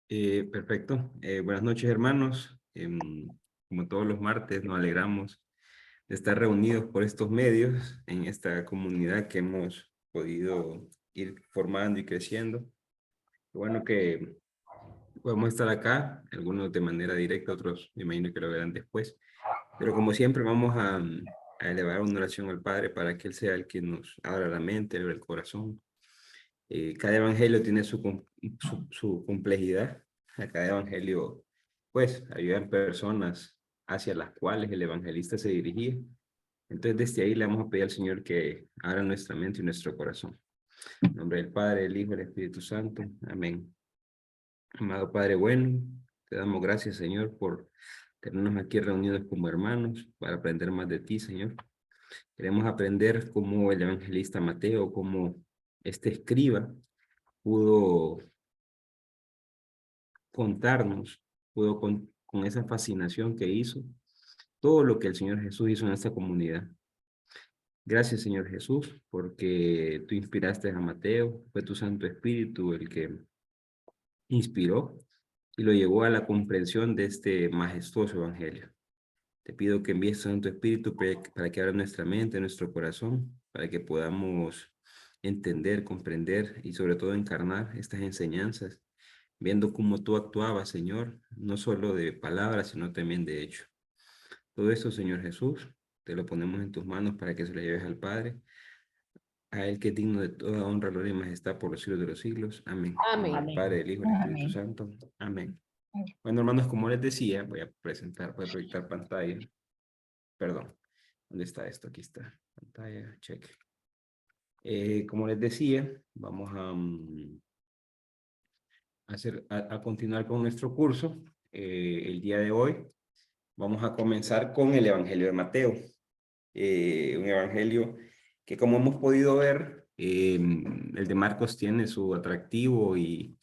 Perfecto. Buenas noches, hermanos. Como todos los martes, nos alegramos de estar reunidos por estos medios en esta comunidad que hemos podido ir formando y creciendo. Bueno que podemos estar acá, algunos de manera directa, otros me imagino que lo verán después. Pero como siempre, vamos a elevar una oración al Padre para que Él sea el que nos abra la mente, abra el corazón. Cada evangelio tiene su complejidad. A cada evangelio, pues, ayudan personas hacia las cuales el evangelista se dirigía. Entonces, desde ahí le vamos a pedir al Señor que abra nuestra mente y nuestro corazón. En nombre del Padre, del Hijo y del Espíritu Santo. Amén. Amado Padre bueno, te damos gracias, Señor, por tenernos aquí reunidos como hermanos para aprender más de ti, Señor. Queremos aprender cómo el evangelista Mateo, cómo este escriba pudo contarnos, pudo con esa fascinación que hizo, todo lo que el Señor Jesús hizo en esta comunidad. Gracias, Señor Jesús, porque tú inspiraste a Mateo, fue tu Santo Espíritu el que inspiró y lo llevó a la comprensión de este majestuoso evangelio. Te pido que envíes tu Santo Espíritu para que abra nuestra mente, nuestro corazón, para que podamos entender, comprender y sobre todo encarnar estas enseñanzas, viendo cómo tú actuabas, Señor, no solo de palabras, sino también de hecho. Todo esto, Señor Jesús, te lo ponemos en tus manos para que se lo lleves al Padre, a Él que es digno de toda honra, gloria y majestad por los siglos de los siglos. Amén. En nombre del Amén. Padre, del Hijo y del Espíritu Amén. Santo. Amén. Bueno, hermanos, como les decía, voy a proyectar pantalla. Perdón, ¿dónde está esto? Aquí está. Pantalla, check. Como les decía, vamos a continuar con nuestro curso. El día de hoy vamos a comenzar con el Evangelio de Mateo. Un evangelio que, como hemos podido ver, el de Marcos tiene su atractivo y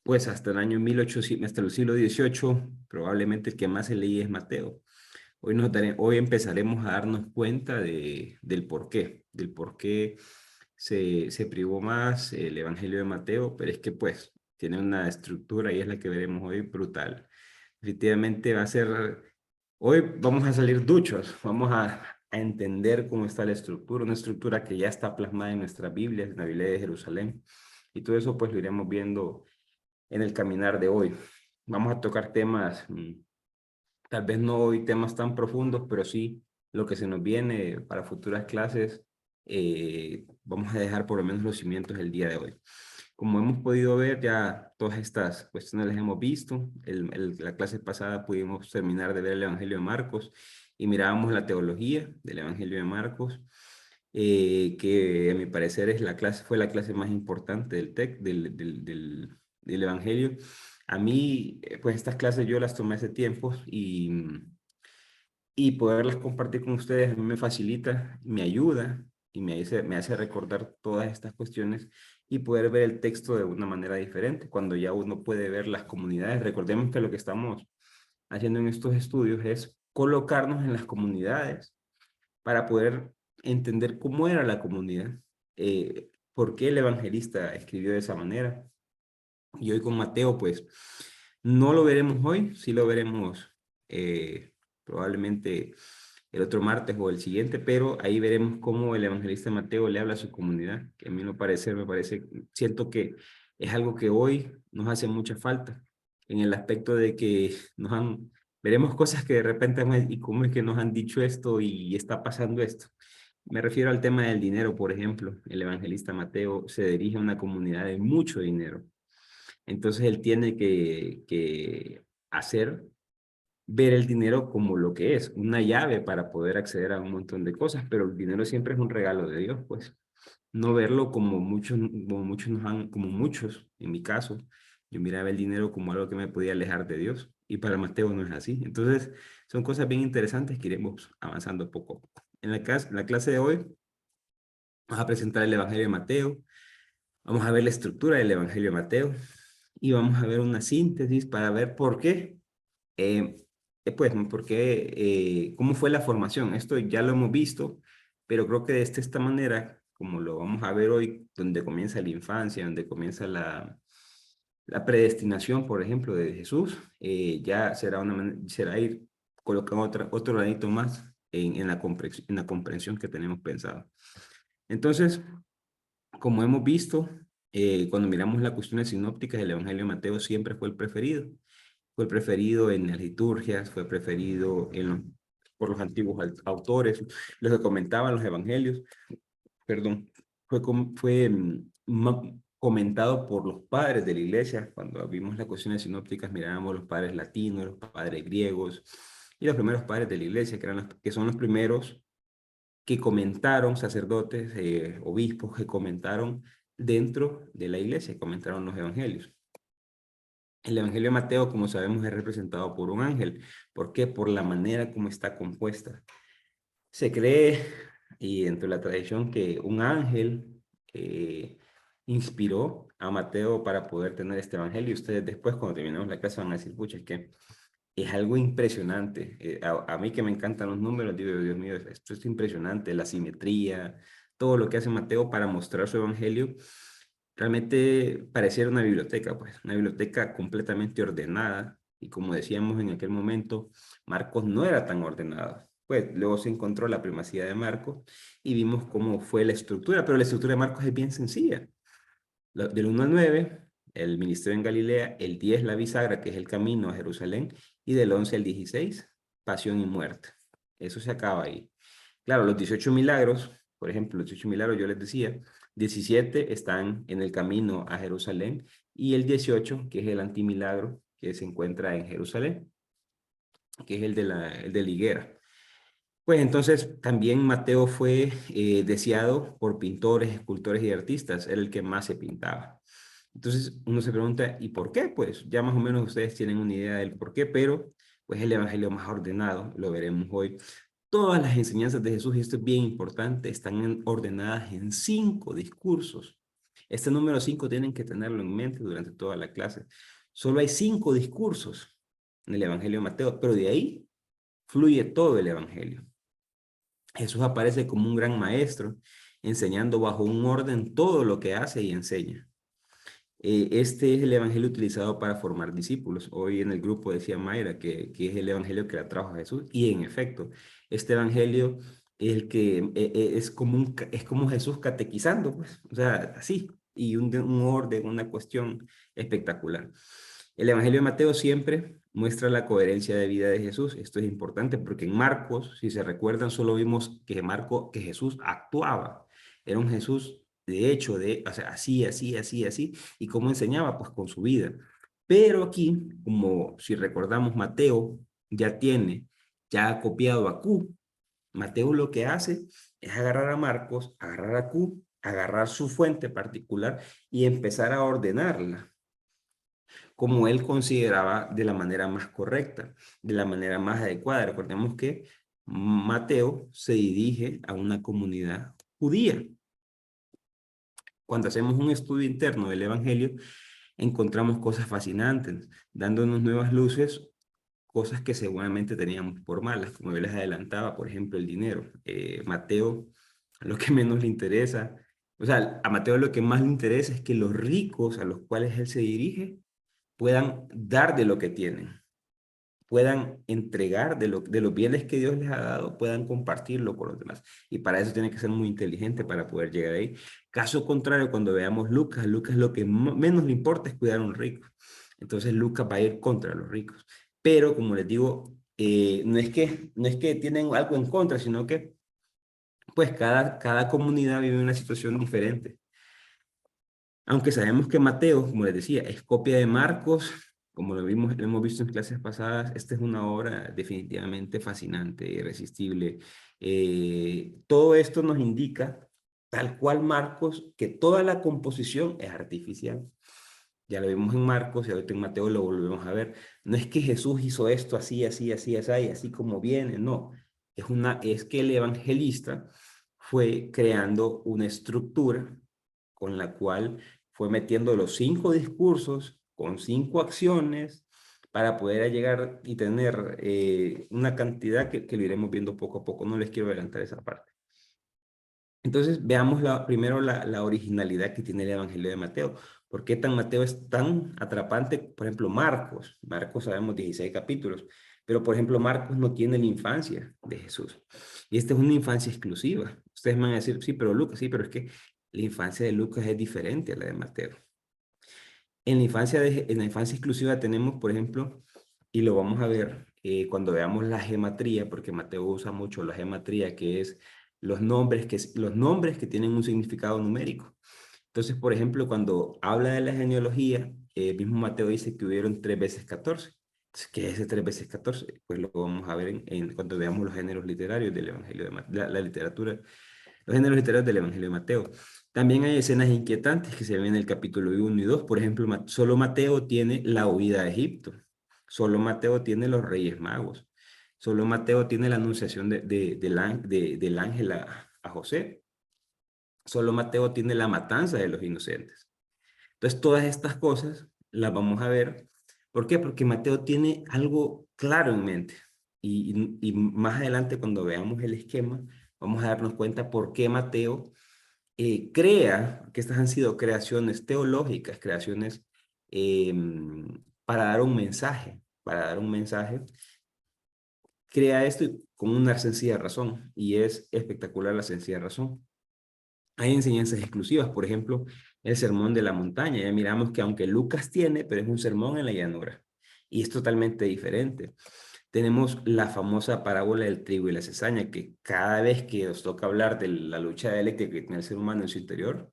pues hasta el año 1800, hasta el siglo XVIII, probablemente el que más se leía es Mateo. Hoy empezaremos a darnos cuenta del por qué se privó más el Evangelio de Mateo, pero es que pues tiene una estructura y es la que veremos hoy brutal. Definitivamente va a ser, hoy vamos a salir duchos, vamos a entender cómo está la estructura, una estructura que ya está plasmada en nuestras Biblias, en la Biblia de Jerusalén, y todo eso pues lo iremos viendo en el caminar de hoy. Vamos a tocar temas, tal vez no hoy temas tan profundos, pero sí lo que se nos viene para futuras clases, vamos a dejar por lo menos los cimientos el día de hoy. Como hemos podido ver, ya todas estas cuestiones las hemos visto. La clase pasada pudimos terminar de ver el Evangelio de Marcos y mirábamos la teología del Evangelio de Marcos, que a mi parecer fue la clase más importante del Evangelio. A mí, pues estas clases yo las tomé hace tiempo y poderlas compartir con ustedes a mí me facilita, me ayuda y me hace recordar todas estas cuestiones y poder ver el texto de una manera diferente. Cuando ya uno puede ver las comunidades, recordemos que lo que estamos haciendo en estos estudios es colocarnos en las comunidades para poder entender cómo era la comunidad, por qué el evangelista escribió de esa manera. Y hoy con Mateo, pues, no lo veremos hoy, sí lo veremos probablemente el otro martes o el siguiente, pero ahí veremos cómo el evangelista Mateo le habla a su comunidad, que a mí no me parece, siento que es algo que hoy nos hace mucha falta, en el aspecto de que veremos cosas que de repente, ¿y cómo es que nos han dicho esto y está pasando esto? Me refiero al tema del dinero, por ejemplo. El evangelista Mateo se dirige a una comunidad de mucho dinero. Entonces él tiene que hacer ver el dinero como lo que es, una llave para poder acceder a un montón de cosas, pero el dinero siempre es un regalo de Dios, pues. No verlo como muchos, en mi caso, yo miraba el dinero como algo que me podía alejar de Dios, y para Mateo no es así. Entonces, son cosas bien interesantes que iremos avanzando poco a poco. En la clase de hoy, vamos a presentar el Evangelio de Mateo, vamos a ver la estructura del Evangelio de Mateo, y vamos a ver una síntesis para ver por qué pues, porque, ¿cómo fue la formación? Esto ya lo hemos visto, pero creo que de esta manera, como lo vamos a ver hoy, donde comienza la infancia, donde comienza La predestinación, por ejemplo, de Jesús, ya será ir colocando otro granito más en la comprensión que tenemos pensado. Entonces, como hemos visto, cuando miramos las cuestiones sinópticas, el Evangelio de Mateo siempre fue el preferido. Fue el preferido en las liturgias, fue preferido por los antiguos autores, los que comentaban los evangelios, perdón, comentado por los padres de la iglesia. Cuando vimos las cuestiones sinópticas, mirábamos los padres latinos, los padres griegos y los primeros padres de la iglesia, que son los primeros que comentaron, sacerdotes, obispos, que comentaron dentro de la iglesia, comentaron los evangelios. El Evangelio de Mateo, como sabemos, es representado por un ángel. ¿Por qué? Por la manera como está compuesta. Se cree, y dentro de la tradición, que un ángel inspiró a Mateo para poder tener este Evangelio. Y ustedes después, cuando terminemos la clase, van a decir, pucha, es que es algo impresionante. A mí que me encantan los números, digo, Dios mío, esto es impresionante, la simetría, todo lo que hace Mateo para mostrar su evangelio, realmente pareciera una biblioteca, pues, una biblioteca completamente ordenada. Y como decíamos en aquel momento, Marcos no era tan ordenado. Pues luego se encontró la primacía de Marcos y vimos cómo fue la estructura, pero la estructura de Marcos es bien sencilla. Del 1 al 9, el ministerio en Galilea; el 10, la bisagra, que es el camino a Jerusalén; y del 11 al 16, pasión y muerte. Eso se acaba ahí. Claro, los 18 milagros, por ejemplo, los 18 milagros, yo les decía, 17 están en el camino a Jerusalén, y el 18, que es el antimilagro, que se encuentra en Jerusalén, que es el de la higuera. Pues entonces también Mateo fue deseado por pintores, escultores y artistas, era el que más se pintaba. Entonces uno se pregunta, ¿y por qué? Pues ya más o menos ustedes tienen una idea del por qué, pero pues el evangelio más ordenado, lo veremos hoy. Todas las enseñanzas de Jesús, y esto es bien importante, están ordenadas en 5 discursos. Este número 5 tienen que tenerlo en mente durante toda la clase. Solo hay 5 discursos en el evangelio de Mateo, pero de ahí fluye todo el evangelio. Jesús aparece como un gran maestro, enseñando bajo un orden todo lo que hace y enseña. Este es el evangelio utilizado para formar discípulos. Hoy en el grupo decía Mayra que es el evangelio que la trajo a Jesús. Y en efecto, este evangelio es el que es como Jesús catequizando, pues, o sea, así, y un orden, una cuestión espectacular. El evangelio de Mateo siempre muestra la coherencia de vida de Jesús. Esto es importante porque en Marcos, si se recuerdan, solo vimos que Jesús actuaba. Era un Jesús de hecho, o sea, así, así, así, así. ¿Y cómo enseñaba? Pues con su vida. Pero aquí, como si recordamos, Mateo ya ha copiado a Q. Mateo lo que hace es agarrar a Marcos, agarrar a Q, agarrar su fuente particular y empezar a ordenarla como él consideraba de la manera más correcta, de la manera más adecuada. Recordemos que Mateo se dirige a una comunidad judía. Cuando hacemos un estudio interno del Evangelio, encontramos cosas fascinantes, dándonos nuevas luces, cosas que seguramente teníamos por malas, como yo les adelantaba, por ejemplo, el dinero. Mateo, lo que menos le interesa, o sea, a Mateo lo que más le interesa es que los ricos a los cuales él se dirige puedan dar de lo que tienen, puedan entregar de los bienes que Dios les ha dado, puedan compartirlo con los demás. Y para eso tiene que ser muy inteligente para poder llegar ahí. Caso contrario, cuando veamos Lucas lo que menos le importa es cuidar a un rico. Entonces Lucas va a ir contra los ricos. Pero como les digo, no es que tienen algo en contra, sino que pues cada comunidad vive una situación diferente. Aunque sabemos que Mateo, como les decía, es copia de Marcos, como lo hemos visto en clases pasadas, esta es una obra definitivamente fascinante, irresistible. Todo esto nos indica, tal cual Marcos, que toda la composición es artificial. Ya lo vimos en Marcos y ahorita en Mateo lo volvemos a ver. No es que Jesús hizo esto así, así, así, así, así como viene, no. Es que el evangelista fue creando una estructura con la cual fue metiendo los 5 discursos con 5 acciones para poder llegar y tener una cantidad que lo iremos viendo poco a poco. No les quiero adelantar esa parte. Entonces, veamos primero la originalidad que tiene el Evangelio de Mateo. ¿Por qué Mateo es tan atrapante? Por ejemplo, Marcos. Marcos sabemos 16 capítulos. Pero, por ejemplo, Marcos no tiene la infancia de Jesús. Y esta es una infancia exclusiva. Ustedes me van a decir, sí, pero Lucas, sí, pero es que la infancia de Lucas es diferente a la de Mateo. En la infancia exclusiva tenemos, por ejemplo, y lo vamos a ver cuando veamos la gematría, porque Mateo usa mucho la gematría, que es los nombres que tienen un significado numérico. Entonces, por ejemplo, cuando habla de la genealogía, mismo Mateo dice que hubieron 3 veces 14. Entonces, ¿qué es ese 3 veces 14? Pues lo vamos a ver cuando veamos los géneros literarios del Evangelio de Mateo, la literatura, los géneros literarios del Evangelio de Mateo. También hay escenas inquietantes que se ven en el capítulo 1 y 2. Por ejemplo, solo Mateo tiene la huida a Egipto. Solo Mateo tiene los Reyes Magos. Solo Mateo tiene la anunciación del ángel a José. Solo Mateo tiene la matanza de los inocentes. Entonces, todas estas cosas las vamos a ver. ¿Por qué? Porque Mateo tiene algo claro en mente. Y más adelante, cuando veamos el esquema, vamos a darnos cuenta por qué Mateo crea, que estas han sido creaciones teológicas, creaciones para dar un mensaje, crea esto con una sencilla razón, y es espectacular la sencilla razón. Hay enseñanzas exclusivas, por ejemplo, el sermón de la montaña. Ya miramos que aunque Lucas tiene, pero es un sermón en la llanura, y es totalmente diferente. Tenemos la famosa parábola del trigo y la cizaña, que cada vez que nos toca hablar de la lucha dialéctica que tiene el ser humano en su interior,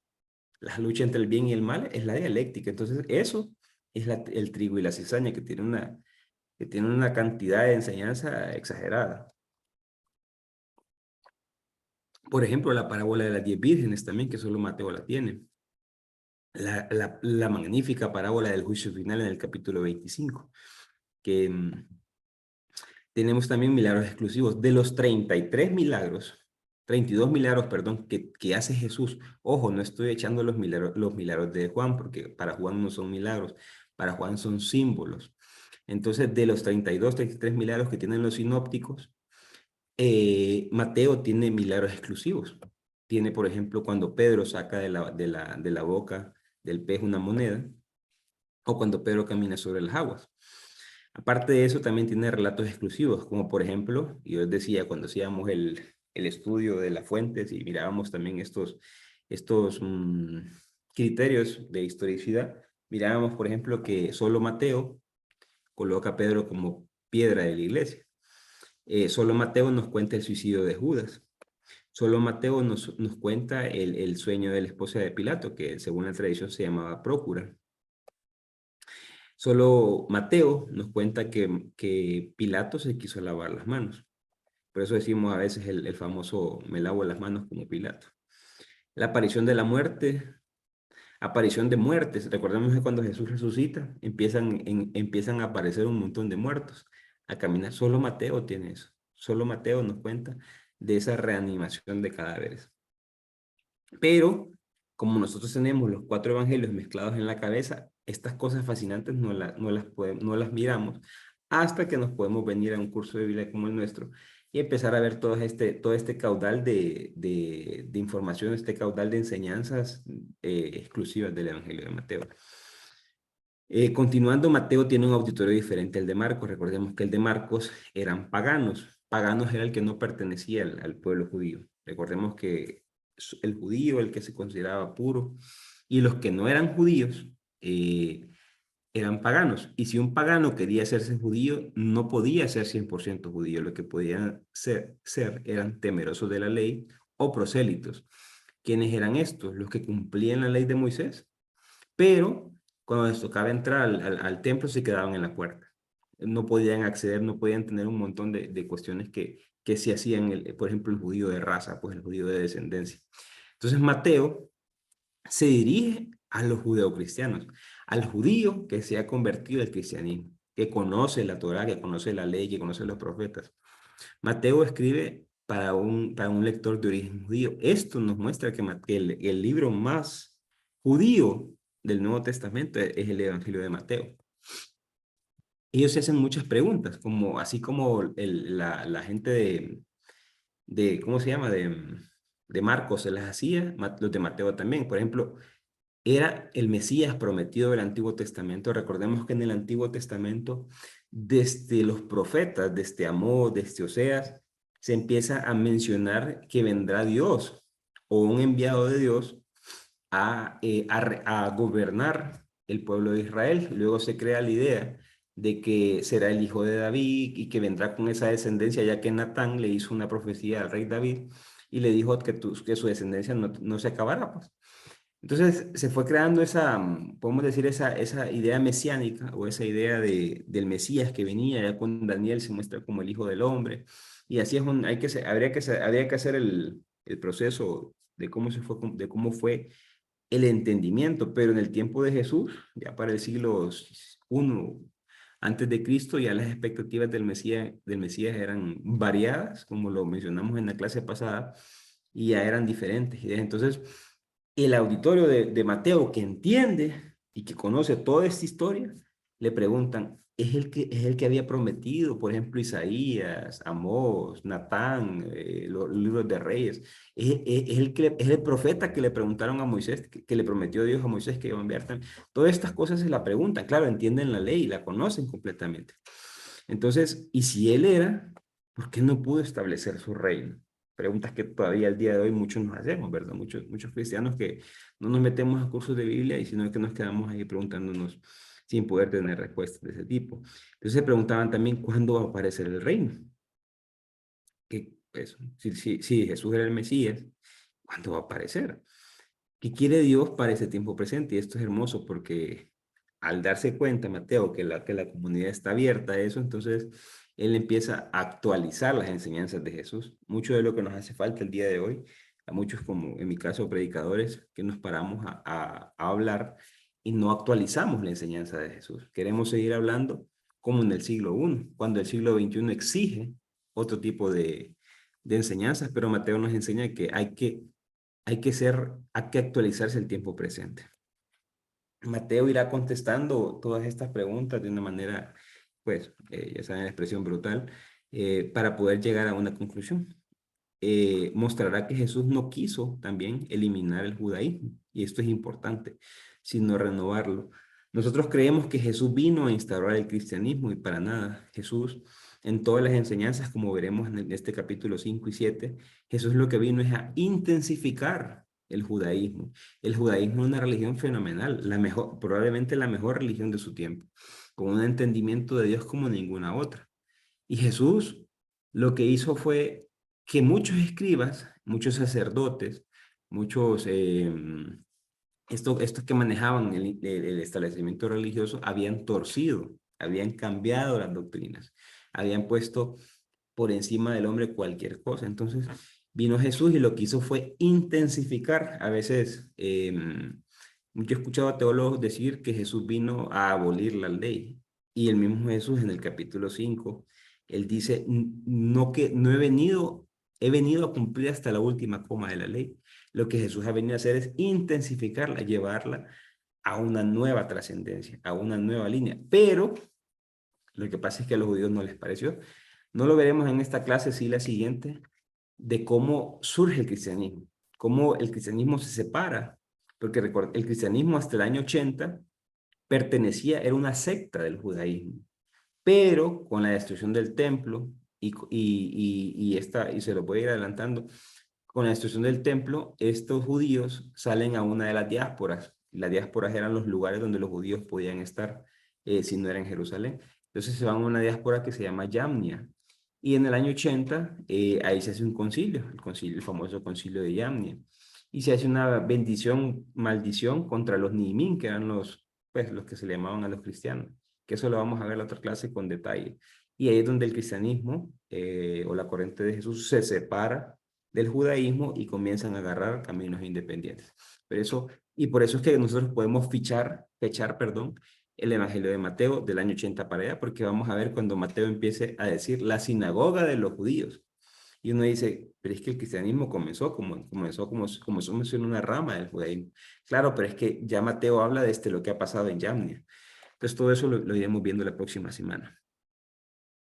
la lucha entre el bien y el mal es la dialéctica. Entonces, eso es el trigo y la cizaña, que tiene una cantidad de enseñanza exagerada. Por ejemplo, la parábola de las 10 vírgenes también, que solo Mateo la tiene. La magnífica parábola del juicio final en el capítulo 25, que tenemos también milagros exclusivos. De los 33 milagros, 32 milagros, perdón, que hace Jesús. Ojo, no estoy echando los milagros de Juan, porque para Juan no son milagros, para Juan son símbolos. Entonces, de los 32, 33 milagros que tienen los sinópticos, Mateo tiene milagros exclusivos. Tiene, por ejemplo, cuando Pedro saca de la boca del pez una moneda, o cuando Pedro camina sobre las aguas. Aparte de eso, también tiene relatos exclusivos, como por ejemplo, yo les decía, cuando hacíamos el estudio de las fuentes y mirábamos también estos criterios de historicidad, mirábamos, por ejemplo, que solo Mateo coloca a Pedro como piedra de la iglesia. Solo Mateo nos cuenta el suicidio de Judas. Solo Mateo nos cuenta el sueño de la esposa de Pilato, que según la tradición se llamaba Prócura. Solo Mateo nos cuenta que Pilato se quiso lavar las manos. Por eso decimos a veces el famoso me lavo las manos como Pilato. La aparición de la muerte, aparición de muertes. Recordemos que cuando Jesús resucita, empiezan a aparecer un montón de muertos a caminar. Solo Mateo tiene eso. Solo Mateo nos cuenta de esa reanimación de cadáveres. Pero como nosotros tenemos los 4 evangelios mezclados en la cabeza, estas cosas fascinantes no las miramos hasta que nos podemos venir a un curso de Biblia como el nuestro y empezar a ver todo este caudal de información, este caudal de enseñanzas exclusivas del Evangelio de Mateo. Continuando, Mateo tiene un auditorio diferente al de Marcos. Recordemos que el de Marcos eran paganos. Paganos era el que no pertenecía al pueblo judío. Recordemos que el judío, el que se consideraba puro, y los que no eran judíos eran paganos. Y si un pagano quería hacerse judío, no podía ser 100% judío. Lo que podían ser eran temerosos de la ley o prosélitos. ¿Quiénes eran estos? Los que cumplían la ley de Moisés, pero cuando les tocaba entrar al templo se quedaban en la puerta. No podían acceder, no podían tener un montón de cuestiones que se hacían, por ejemplo, el judío de raza, pues el judío de descendencia. Entonces Mateo se dirige a los judeocristianos, al judío que se ha convertido al cristianismo, que conoce la Torá, que conoce la ley, que conoce los profetas. Mateo escribe para un lector de origen judío. Esto nos muestra que el libro más judío del Nuevo Testamento es el Evangelio de Mateo. Ellos se hacen muchas preguntas, así como la gente ¿cómo se llama? de Marcos se las hacía, los de Mateo también. Por ejemplo, era el Mesías prometido del Antiguo Testamento. Recordemos que en el Antiguo Testamento, desde los profetas, desde Amós, desde Oseas, se empieza a mencionar que vendrá Dios o un enviado de Dios a gobernar el pueblo de Israel. Luego se crea la idea de que será el hijo de David y que vendrá con esa descendencia, ya que Natán le hizo una profecía al rey David y le dijo que su descendencia no se acabará, pues. Entonces se fue creando esa, podemos decir, esa idea mesiánica o esa idea del Mesías que venía, ya con Daniel se muestra como el hijo del hombre. Y así es habría que hacer el proceso de de cómo fue el entendimiento, pero en el tiempo de Jesús, ya para el siglo I antes de Cristo, ya las expectativas del Mesías eran variadas, como lo mencionamos en la clase pasada, y ya eran diferentes. Y entonces, el auditorio de Mateo, que entiende y que conoce toda esta historia, le preguntan, es el que había prometido, por ejemplo, Isaías, Amós, Natán, los libros de Reyes? Es el profeta que le preguntaron a Moisés, que le prometió Dios a Moisés que iba a enviar también. Todas estas cosas se la preguntan, claro, entienden la ley, la conocen completamente. Entonces, ¿y si él era, por qué no pudo establecer su reino? Preguntas que todavía al día de hoy muchos nos hacemos, ¿verdad? Muchos cristianos que no nos metemos a cursos de Biblia y sino que nos quedamos ahí preguntándonos sin poder tener respuestas de ese tipo. Entonces se preguntaban también cuándo va a aparecer el reino. Que, pues, si Jesús era el Mesías, ¿cuándo va a aparecer? ¿Qué quiere Dios para ese tiempo presente? Y esto es hermoso porque al darse cuenta, Mateo, que la comunidad está abierta a eso, entonces él empieza a actualizar las enseñanzas de Jesús. Mucho de lo que nos hace falta el día de hoy, a muchos como en mi caso predicadores, que nos paramos a hablar y no actualizamos la enseñanza de Jesús. Queremos seguir hablando como en el siglo I, cuando el siglo XXI exige otro tipo de enseñanzas, pero Mateo nos enseña que hay que actualizarse el tiempo presente. Mateo irá contestando todas estas preguntas de una manera, pues, ya saben, la expresión brutal, para poder llegar a una conclusión. Mostrará que Jesús no quiso también eliminar el judaísmo, y esto es importante, sino renovarlo. Nosotros creemos que Jesús vino a instaurar el cristianismo y para nada. Jesús, en todas las enseñanzas, como veremos en este capítulo 5 y 7, Jesús lo que vino es a intensificar el judaísmo. El judaísmo es una religión fenomenal, probablemente la mejor religión de su tiempo, con un entendimiento de Dios como ninguna otra. Y Jesús lo que hizo fue que muchos escribas, muchos sacerdotes, muchos, estos que manejaban el establecimiento religioso, habían torcido, habían cambiado las doctrinas, habían puesto por encima del hombre cualquier cosa. Entonces vino Jesús y lo que hizo fue intensificar. A veces, yo he escuchado a teólogos decir que Jesús vino a abolir la ley. Y el mismo Jesús en el capítulo 5 él dice, no que no he venido a cumplir hasta la última coma de la ley. Lo que Jesús ha venido a hacer es intensificarla, llevarla a una nueva trascendencia, a una nueva línea. Pero lo que pasa es que a los judíos no les pareció. No lo veremos en esta clase, sí la siguiente, de cómo surge el cristianismo, cómo el cristianismo se separa, porque recuerda, el cristianismo hasta el año 80 era una secta del judaísmo, pero con la destrucción del templo y se lo voy a ir adelantando, con la destrucción del templo, estos judíos salen a una de las diásporas. Las diásporas eran los lugares donde los judíos podían estar si no era en Jerusalén. Entonces se van a una diáspora que se llama Yamnia. Y en el año 80, ahí se hace un concilio, el famoso concilio de Yamnia. Y se hace una maldición contra los Niimim, que eran los que se le llamaban a los cristianos. Que eso lo vamos a ver en la otra clase con detalle. Y ahí es donde el cristianismo o la corriente de Jesús se separa del judaísmo y comienzan a agarrar caminos independientes. Y por eso es que nosotros podemos fechar, perdón, el Evangelio de Mateo del año 80 para allá, porque vamos a ver cuando Mateo empiece a decir la sinagoga de los judíos. Y uno dice, pero es que el cristianismo comenzó como somos en una rama del judaísmo. Claro, pero es que ya Mateo habla de lo que ha pasado en Yamnia. Entonces todo eso lo iremos viendo la próxima semana.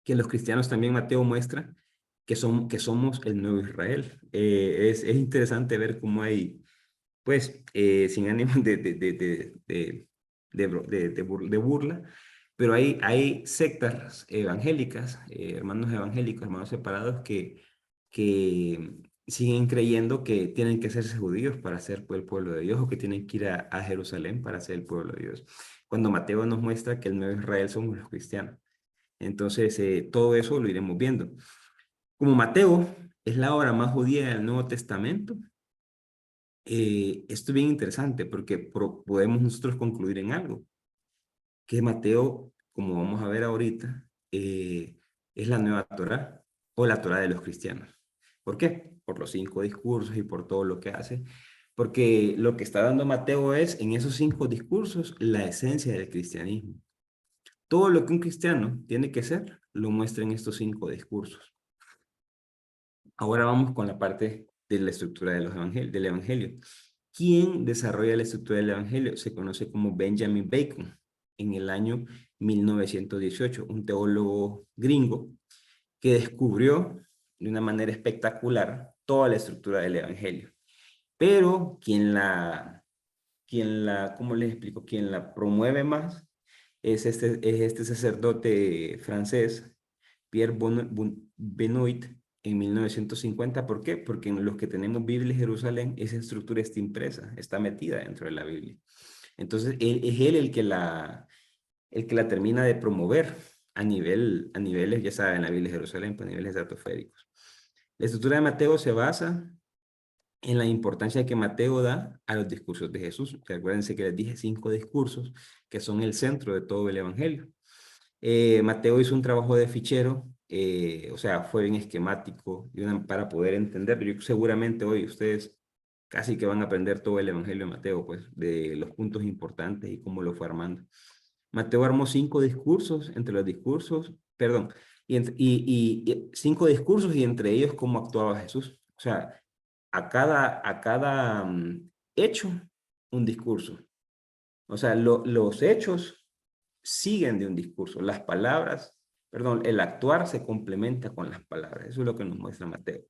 Que los cristianos también Mateo muestra que somos el nuevo Israel. Es interesante ver cómo hay, pues, sin ánimo de burla, pero hay sectas evangélicas, hermanos evangélicos, hermanos separados, que siguen creyendo que tienen que hacerse judíos para ser el pueblo de Dios, o que tienen que ir a Jerusalén para ser el pueblo de Dios. Cuando Mateo nos muestra que el nuevo Israel somos los cristianos. Entonces, todo eso lo iremos viendo. Como Mateo es la obra más judía del Nuevo Testamento, esto es bien interesante porque podemos nosotros concluir en algo, que Mateo, como vamos a ver ahorita, es la nueva Torá, o la Torá de los cristianos. ¿Por qué? Por los 5 discursos y por todo lo que hace. Porque lo que está dando Mateo es, en esos 5 discursos, la esencia del cristianismo. Todo lo que un cristiano tiene que ser, lo muestra en estos 5 discursos. Ahora vamos con la parte de la estructura del evangelio. ¿Quién desarrolla la estructura del evangelio? Se conoce como Benjamin Bacon, en el año 1918, un teólogo gringo que descubrió de una manera espectacular toda la estructura del evangelio. Pero ¿cómo les explico? Quien la promueve más es este sacerdote francés, Pierre Benoit, en 1950. ¿Por qué? Porque en los que tenemos Biblia en Jerusalén, esa estructura está impresa, está metida dentro de la Biblia. Entonces, es él el que la termina de promover a niveles, ya saben, la Biblia de Jerusalén, pues, a niveles estratosféricos. La estructura de Mateo se basa en la importancia que Mateo da a los discursos de Jesús. Acuérdense que les dije 5 discursos que son el centro de todo el evangelio. Mateo hizo un trabajo de fichero, o sea, fue bien esquemático para poder entenderlo. Yo seguramente hoy ustedes casi que van a aprender todo el evangelio de Mateo, pues, de los puntos importantes y cómo lo fue armando. Mateo armó 5 discursos, entre los discursos, perdón, y 5 discursos, y entre ellos cómo actuaba Jesús. O sea, a cada hecho, un discurso. O sea, los hechos siguen de un discurso. Las palabras, perdón, el actuar se complementa con las palabras. Eso es lo que nos muestra Mateo.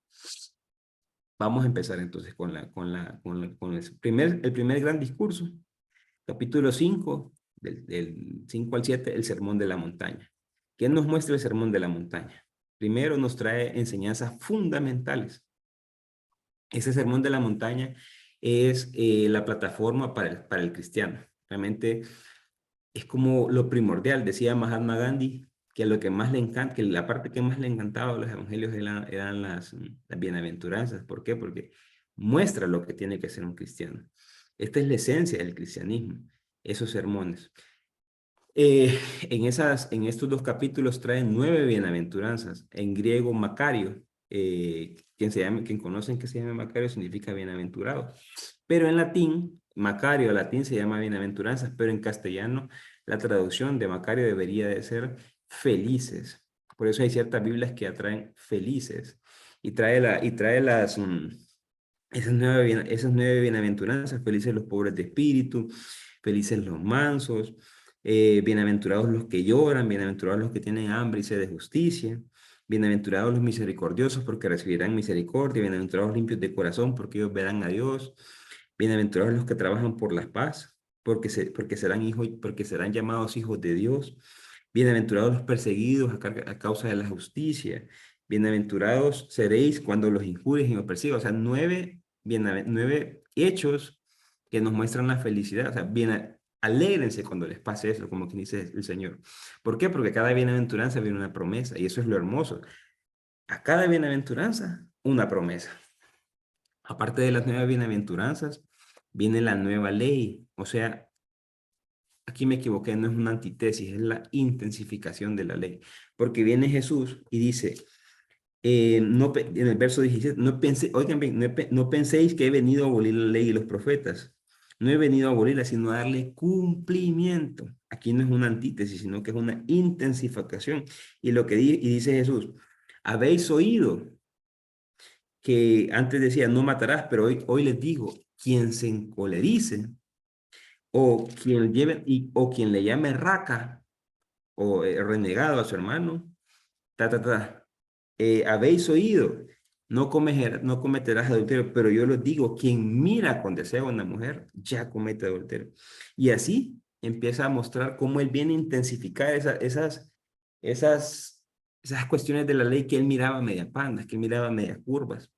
Vamos a empezar entonces con el primer gran discurso, capítulo 5, del 5 al 7, el Sermón de la Montaña. ¿Qué nos muestra el Sermón de la Montaña? Primero nos trae enseñanzas fundamentales. Ese Sermón de la Montaña es la plataforma para el cristiano. Realmente es como lo primordial. Decía Mahatma Gandhi que lo que más le encanta, que la parte que más le encantaba de los evangelios eran las bienaventuranzas. ¿Por qué? Porque muestra lo que tiene que ser un cristiano. Esta es la esencia del cristianismo, esos sermones. Eh, en estos 2 capítulos traen 9 bienaventuranzas. En griego, Macario, quien conocen que se llama Macario significa bienaventurado. Pero en latín, Macario, latín se llama bienaventuranzas, pero en castellano la traducción de Macario debería de ser felices. Por eso hay ciertas Biblias que atraen felices. Y trae esas 9 bienaventuranzas: felices los pobres de espíritu, felices los mansos, bienaventurados los que lloran, bienaventurados los que tienen hambre y sed de justicia, bienaventurados los misericordiosos porque recibirán misericordia, bienaventurados limpios de corazón porque ellos verán a Dios, bienaventurados los que trabajan por la paz porque serán llamados hijos de Dios, bienaventurados los perseguidos a causa de la justicia, bienaventurados seréis cuando los injurien y os persigan. O sea, 9 hechos que nos muestran la felicidad. O sea, alégrense cuando les pase eso, como que dice el Señor. ¿Por qué? Porque cada bienaventuranza viene una promesa, y eso es lo hermoso. A cada bienaventuranza, una promesa. Aparte de las 9 bienaventuranzas, viene la nueva ley. O sea, aquí me equivoqué, no es una antítesis, es la intensificación de la ley. Porque viene Jesús y dice, en el verso 17, oigan bien, no penséis que he venido a abolir la ley y los profetas. No he venido a abolirla, sino a darle cumplimiento. Aquí no es una antítesis, sino que es una intensificación. Y dice Jesús, habéis oído que antes decía, no matarás, pero hoy les digo, quien se encolerice, o quien le llame raca, o renegado a su hermano, ta, ta, ta. habéis oído, no cometerás adulterio, pero yo les digo, quien mira con deseo a una mujer, ya comete adulterio. Y así empieza a mostrar cómo él viene a intensificar esas, esas cuestiones de la ley que él miraba media pandas, que él miraba media curvas.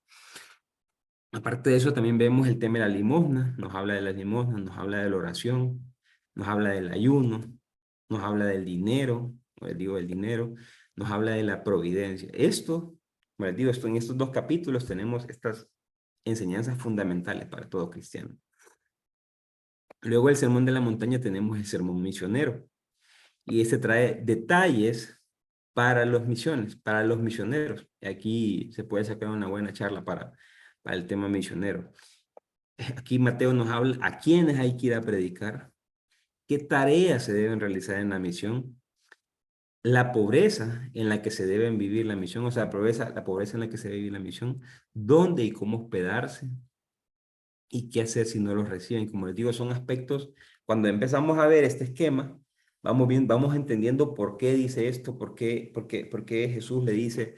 Aparte de eso, también vemos el tema de la limosna, nos habla de la limosna, nos habla de la oración, nos habla del ayuno, nos habla del dinero, digo del dinero, nos habla de la providencia. Esto, bueno, digo, esto, en estos dos capítulos tenemos estas enseñanzas fundamentales para todo cristiano. Luego el sermón de la montaña tenemos el sermón misionero, y este trae detalles para los misiones, para los misioneros. Aquí se puede sacar una buena charla para el tema misionero. Aquí Mateo nos habla a quiénes hay que ir a predicar, qué tareas se deben realizar en la misión, la pobreza en la que se deben vivir la misión, o sea, la pobreza en la que se debe vivir la misión, dónde y cómo hospedarse y qué hacer si no los reciben. Como les digo, son aspectos, cuando empezamos a ver este esquema, vamos entendiendo por qué dice esto, por qué Jesús le dice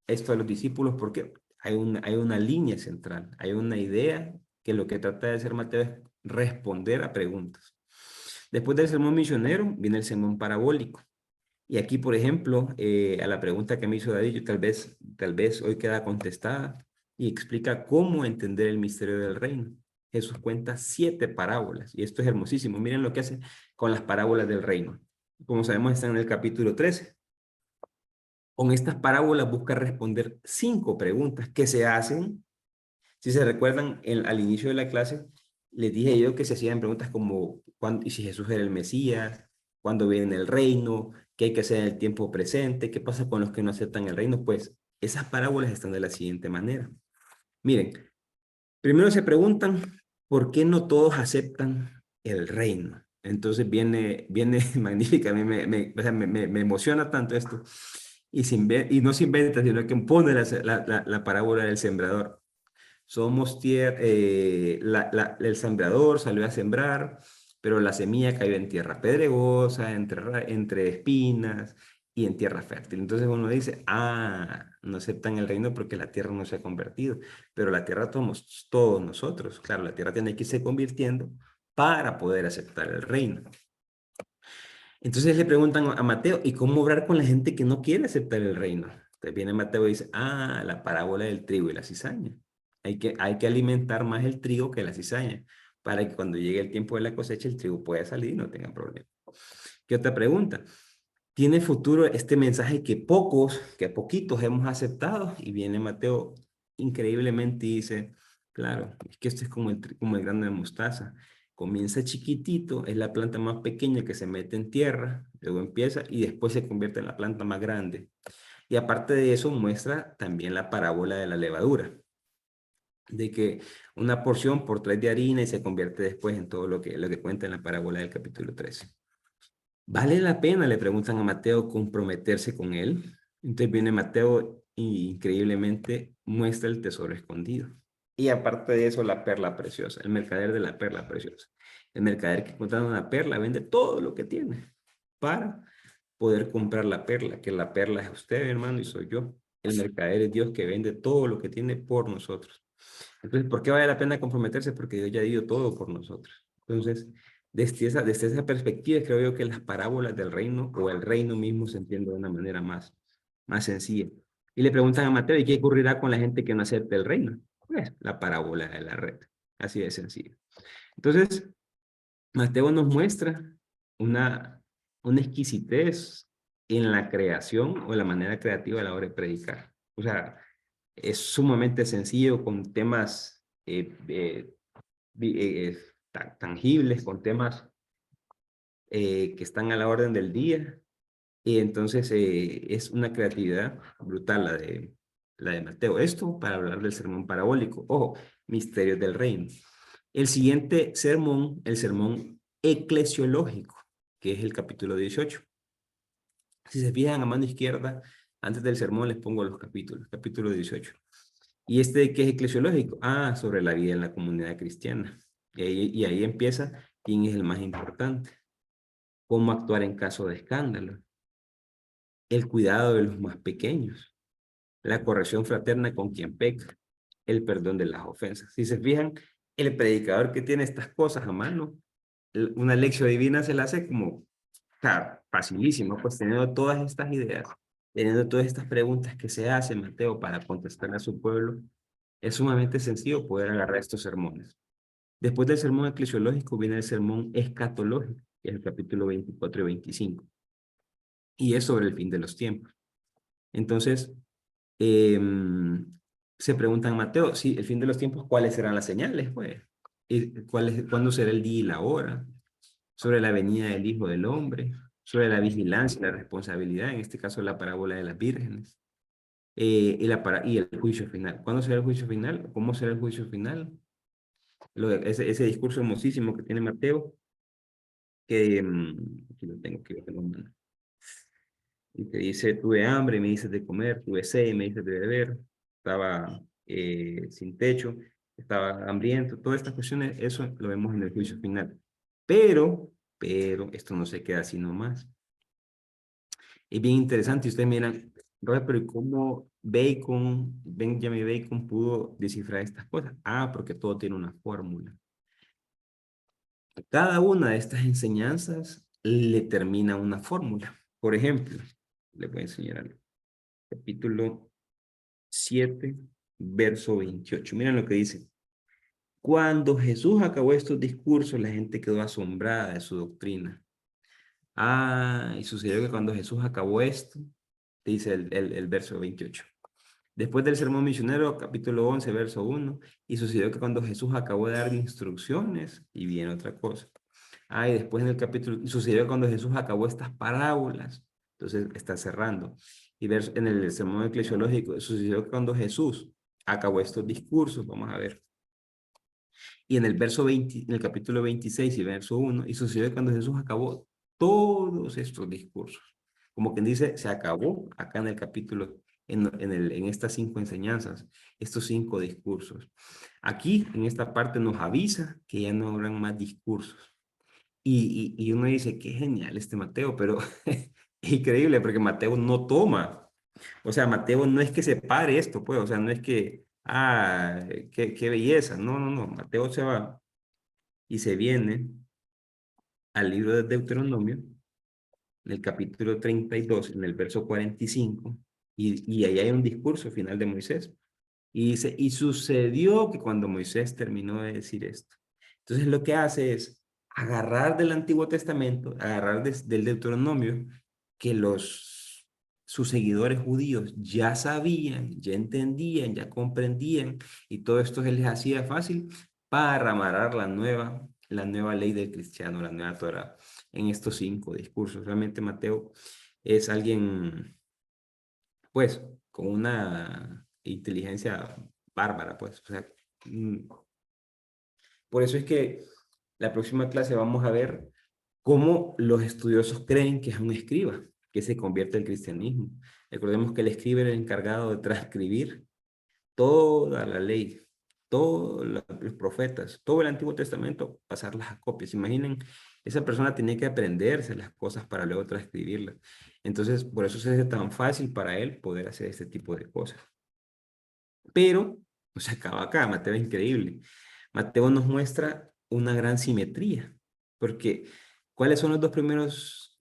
esto a los discípulos, porque hay una línea central, hay una idea que lo que trata de hacer Mateo es responder a preguntas. Después del sermón misionero viene el sermón parabólico. Y aquí, por ejemplo, a la pregunta que me hizo David, tal vez hoy queda contestada y explica cómo entender el misterio del reino. Jesús cuenta 7 parábolas y esto es hermosísimo. Miren lo que hace con las parábolas del reino. Como sabemos, están en el capítulo 13. Con estas parábolas busca responder 5 preguntas que se hacen. Si se recuerdan, al inicio de la clase, les dije yo que se hacían preguntas como, ¿cuándo, y si Jesús era el Mesías? ¿Cuándo viene el reino? ¿Qué hay que hacer en el tiempo presente? ¿Qué pasa con los que no aceptan el reino? Pues esas parábolas están de la siguiente manera. Miren, primero se preguntan, ¿por qué no todos aceptan el reino? Entonces viene magnífica, a mí o sea, me emociona tanto esto. Y no se inventa, sino que pone la parábola del sembrador. Somos tierra, el sembrador salió a sembrar, pero la semilla cayó en tierra pedregosa, entre espinas y en tierra fértil. Entonces uno dice, no aceptan el reino porque la tierra no se ha convertido, pero la tierra somos todos nosotros. Claro, la tierra tiene que irse convirtiendo para poder aceptar el reino. Entonces le preguntan a Mateo, ¿y cómo obrar con la gente que no quiere aceptar el reino? Entonces viene Mateo y dice, la parábola del trigo y la cizaña. Hay que alimentar más el trigo que la cizaña, para que cuando llegue el tiempo de la cosecha, el trigo pueda salir y no tenga problema. ¿Qué otra pregunta? ¿Tiene futuro este mensaje que poquitos hemos aceptado? Y viene Mateo increíblemente y dice, claro, es que esto es como el grano de mostaza. Comienza chiquitito, es la planta más pequeña que se mete en tierra, luego empieza y después se convierte en la planta más grande. Y aparte de eso muestra también la parábola de la levadura, de que una porción por 3 de harina y se convierte después en todo lo que cuenta en la parábola del capítulo 13. ¿Vale la pena? Le preguntan a Mateo comprometerse con él. Entonces viene Mateo y increíblemente muestra el tesoro escondido. Y aparte de eso, la perla preciosa, el mercader de la perla preciosa. El mercader que encontrando una perla vende todo lo que tiene para poder comprar la perla, que la perla es usted, hermano, y soy yo. El mercader es Dios que vende todo lo que tiene por nosotros. Entonces, ¿por qué vale la pena comprometerse? Porque Dios ya dio todo por nosotros. Entonces, desde esa perspectiva, creo yo que las parábolas del reino o el reino mismo se entiende de una manera más sencilla. Y le preguntan a Mateo, ¿y qué ocurrirá con la gente que no acepte el reino? Pues la parábola de la red. Así de sencillo. Entonces, Mateo nos muestra una, una exquisitez en la creación o la manera creativa a la hora de predicar. O sea, es sumamente sencillo con temas tangibles, con temas que están a la orden del día. Y entonces es una creatividad brutal la de Mateo. Esto para hablar del sermón parabólico. Ojo, misterios del reino. El siguiente sermón, el sermón eclesiológico, que es el capítulo 18. Si se fijan a mano izquierda, antes del sermón les pongo los capítulos, capítulo 18. ¿Y este qué es eclesiológico? Sobre la vida en la comunidad cristiana. Y ahí empieza quién es el más importante, cómo actuar en caso de escándalo, el cuidado de los más pequeños, la corrección fraterna con quien peca, el perdón de las ofensas. Si se fijan, el predicador que tiene estas cosas a mano, una lección divina se la hace como, claro, facilísimo, pues teniendo todas estas ideas, teniendo todas estas preguntas que se hace Mateo para contestar a su pueblo, es sumamente sencillo poder agarrar estos sermones. Después del sermón eclesiológico viene el sermón escatológico, que es el capítulo 24 y 25, y es sobre el fin de los tiempos. Entonces, se preguntan, Mateo, si el fin de los tiempos, ¿cuáles serán las señales, pues? ¿Cuándo será el día y la hora? Sobre la venida del Hijo del Hombre, sobre la vigilancia y la responsabilidad, en este caso la parábola de las vírgenes, y el juicio final. ¿Cuándo será el juicio final? ¿Cómo será el juicio final? Ese discurso hermosísimo que tiene Mateo, que aquí lo tengo, y te dice, tuve hambre, me dices de comer, tuve sed, me dices de beber, estaba sin techo, estaba hambriento, todas estas cuestiones, eso lo vemos en el juicio final. Pero, esto no se queda así nomás. Es bien interesante, y ustedes miran, Robert, pero ¿cómo Benjamin Bacon pudo descifrar estas cosas? Ah, porque todo tiene una fórmula. Cada una de estas enseñanzas le termina una fórmula. Por ejemplo, le voy a enseñar algo. Capítulo 7, verso 28. Miren lo que dice. Cuando Jesús acabó estos discursos, la gente quedó asombrada de su doctrina. Ah, y sucedió que cuando Jesús acabó esto, dice el verso 28. Después del sermón misionero, capítulo 11, verso 1, y sucedió que cuando Jesús acabó de dar instrucciones, y viene otra cosa. Ah, y después en el capítulo, y sucedió cuando Jesús acabó estas parábolas, entonces está cerrando. Y en el sermón eclesiológico, sucedió que cuando Jesús acabó estos discursos, vamos a ver. Y en el verso 20, en el capítulo 26 y verso 1, y sucedió que cuando Jesús acabó todos estos discursos. Como quien dice, se acabó acá en el capítulo, en estas 5 enseñanzas, estos 5 discursos. Aquí, en esta parte, nos avisa que ya no habrán más discursos. Y uno dice, qué genial este Mateo, pero es increíble porque Mateo no toma. O sea, Mateo no es que se pare esto, pues, o sea, no es que, qué belleza. No, no, no. Mateo se va y se viene al libro de Deuteronomio, en el capítulo 32, en el verso 45, y ahí hay un discurso final de Moisés. Y dice, y sucedió que cuando Moisés terminó de decir esto. Entonces lo que hace es agarrar del Antiguo Testamento, agarrar del Deuteronomio, que sus seguidores judíos ya sabían, ya entendían, ya comprendían, y todo esto se les hacía fácil para amarrar la nueva ley del cristiano, la nueva Torah, en estos 5 discursos. Realmente Mateo es alguien, pues, con una inteligencia bárbara, pues. O sea, por eso es que la próxima clase vamos a ver cómo los estudiosos creen que es un escriba, que se convierte en cristianismo. Recordemos que el escriba era el encargado de transcribir toda la ley, todos los profetas, todo el Antiguo Testamento, pasarlas a copias. Imaginen, esa persona tenía que aprenderse las cosas para luego transcribirlas. Entonces, por eso se hace tan fácil para él poder hacer este tipo de cosas. Pero no se acaba acá, Mateo es increíble. Mateo nos muestra una gran simetría, porque ¿cuáles son los 2 primeros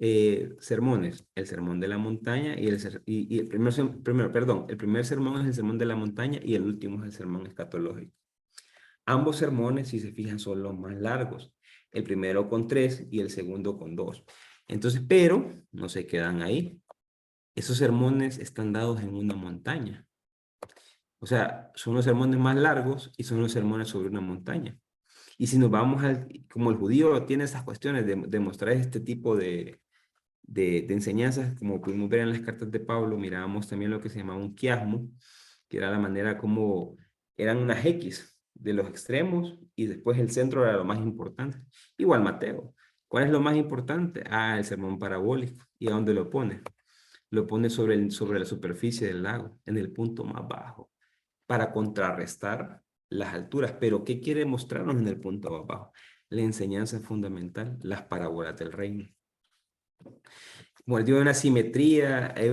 sermones? El sermón de la montaña y el primer sermón es el sermón de la montaña y el último es el sermón escatológico. Ambos sermones, si se fijan, son los más largos. El primero con 3 y el segundo con 2. Entonces, pero no se quedan ahí. Esos sermones están dados en una montaña. O sea, son los sermones más largos y son los sermones sobre una montaña. Y si nos vamos como el judío tiene esas cuestiones de mostrar este tipo de enseñanzas, como pudimos ver en las cartas de Pablo, mirábamos también lo que se llamaba un quiasmo, que era la manera como eran unas X de los extremos y después el centro era lo más importante. Igual Mateo. ¿Cuál es lo más importante? Ah, el sermón parabólico. ¿Y a dónde lo pone? Lo pone sobre la superficie del lago, en el punto más bajo, para contrarrestar las alturas. Pero ¿qué quiere mostrarnos en el punto abajo? La enseñanza fundamental, las parábolas del reino. como les digo, hay una simetría, hay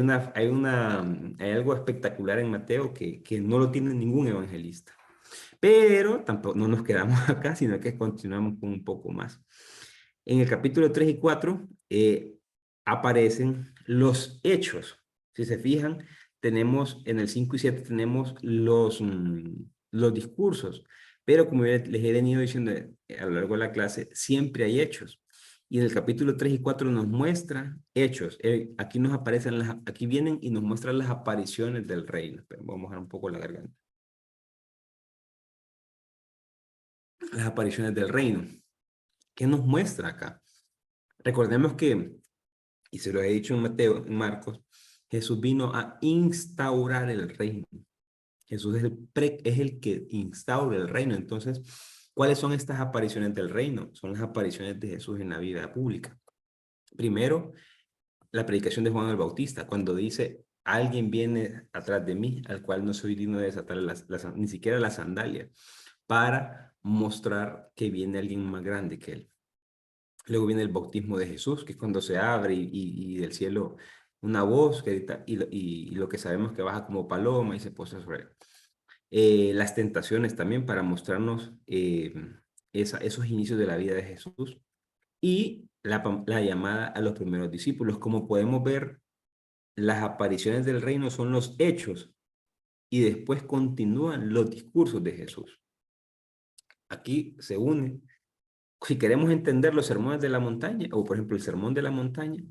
algo espectacular en Mateo que no lo tiene ningún evangelista. Pero tampoco no nos quedamos acá, sino que continuamos con un poco más. En el capítulo 3 y 4 aparecen los hechos. Si se fijan, tenemos en el 5 y 7 tenemos los discursos, pero como les he venido diciendo a lo largo de la clase, siempre hay hechos. Y en el capítulo 3 y 4 nos muestra hechos. Aquí nos aparecen aquí vienen y nos muestran las apariciones del reino. Pero vamos a bajar un poco la garganta. Las apariciones del reino. ¿Qué nos muestra acá? Recordemos que, y se lo he dicho en Mateo, en Marcos, Jesús vino a instaurar el reino. Jesús es el que instaura el reino. Entonces, ¿cuáles son estas apariciones del reino? Son las apariciones de Jesús en la vida pública. Primero, la predicación de Juan el Bautista, cuando dice, alguien viene atrás de mí, al cual no soy digno de desatar ni siquiera la sandalia, para mostrar que viene alguien más grande que él. Luego viene el bautismo de Jesús, que es cuando se abre y del cielo una voz que grita, y lo que sabemos que baja como paloma y se posa sobre él. Las tentaciones también para mostrarnos esos inicios de la vida de Jesús y la llamada a los primeros discípulos. Como podemos ver, las apariciones del reino son los hechos y después continúan los discursos de Jesús. Aquí se une. Si queremos entender los sermones de la montaña, o por ejemplo el sermón de la montaña,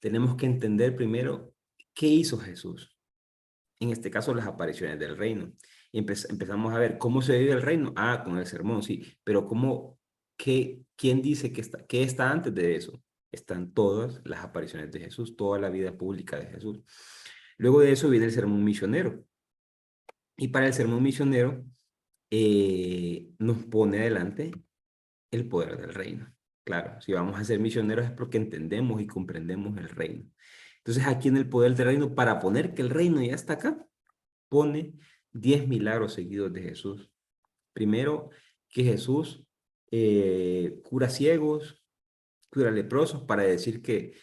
tenemos que entender primero qué hizo Jesús. En este caso, las apariciones del reino. Y empezamos a ver cómo se vive el reino. Ah, con el sermón, sí. Pero ¿quién dice qué está antes de eso? Están todas las apariciones de Jesús, toda la vida pública de Jesús. Luego de eso viene el sermón misionero. Y para el sermón misionero nos pone adelante el poder del reino. Claro, si vamos a ser misioneros es porque entendemos y comprendemos el reino. Entonces aquí en el poder del reino, para poner que el reino ya está acá, pone 10 milagros seguidos de Jesús. Primero, que Jesús cura ciegos, cura leprosos, para decir que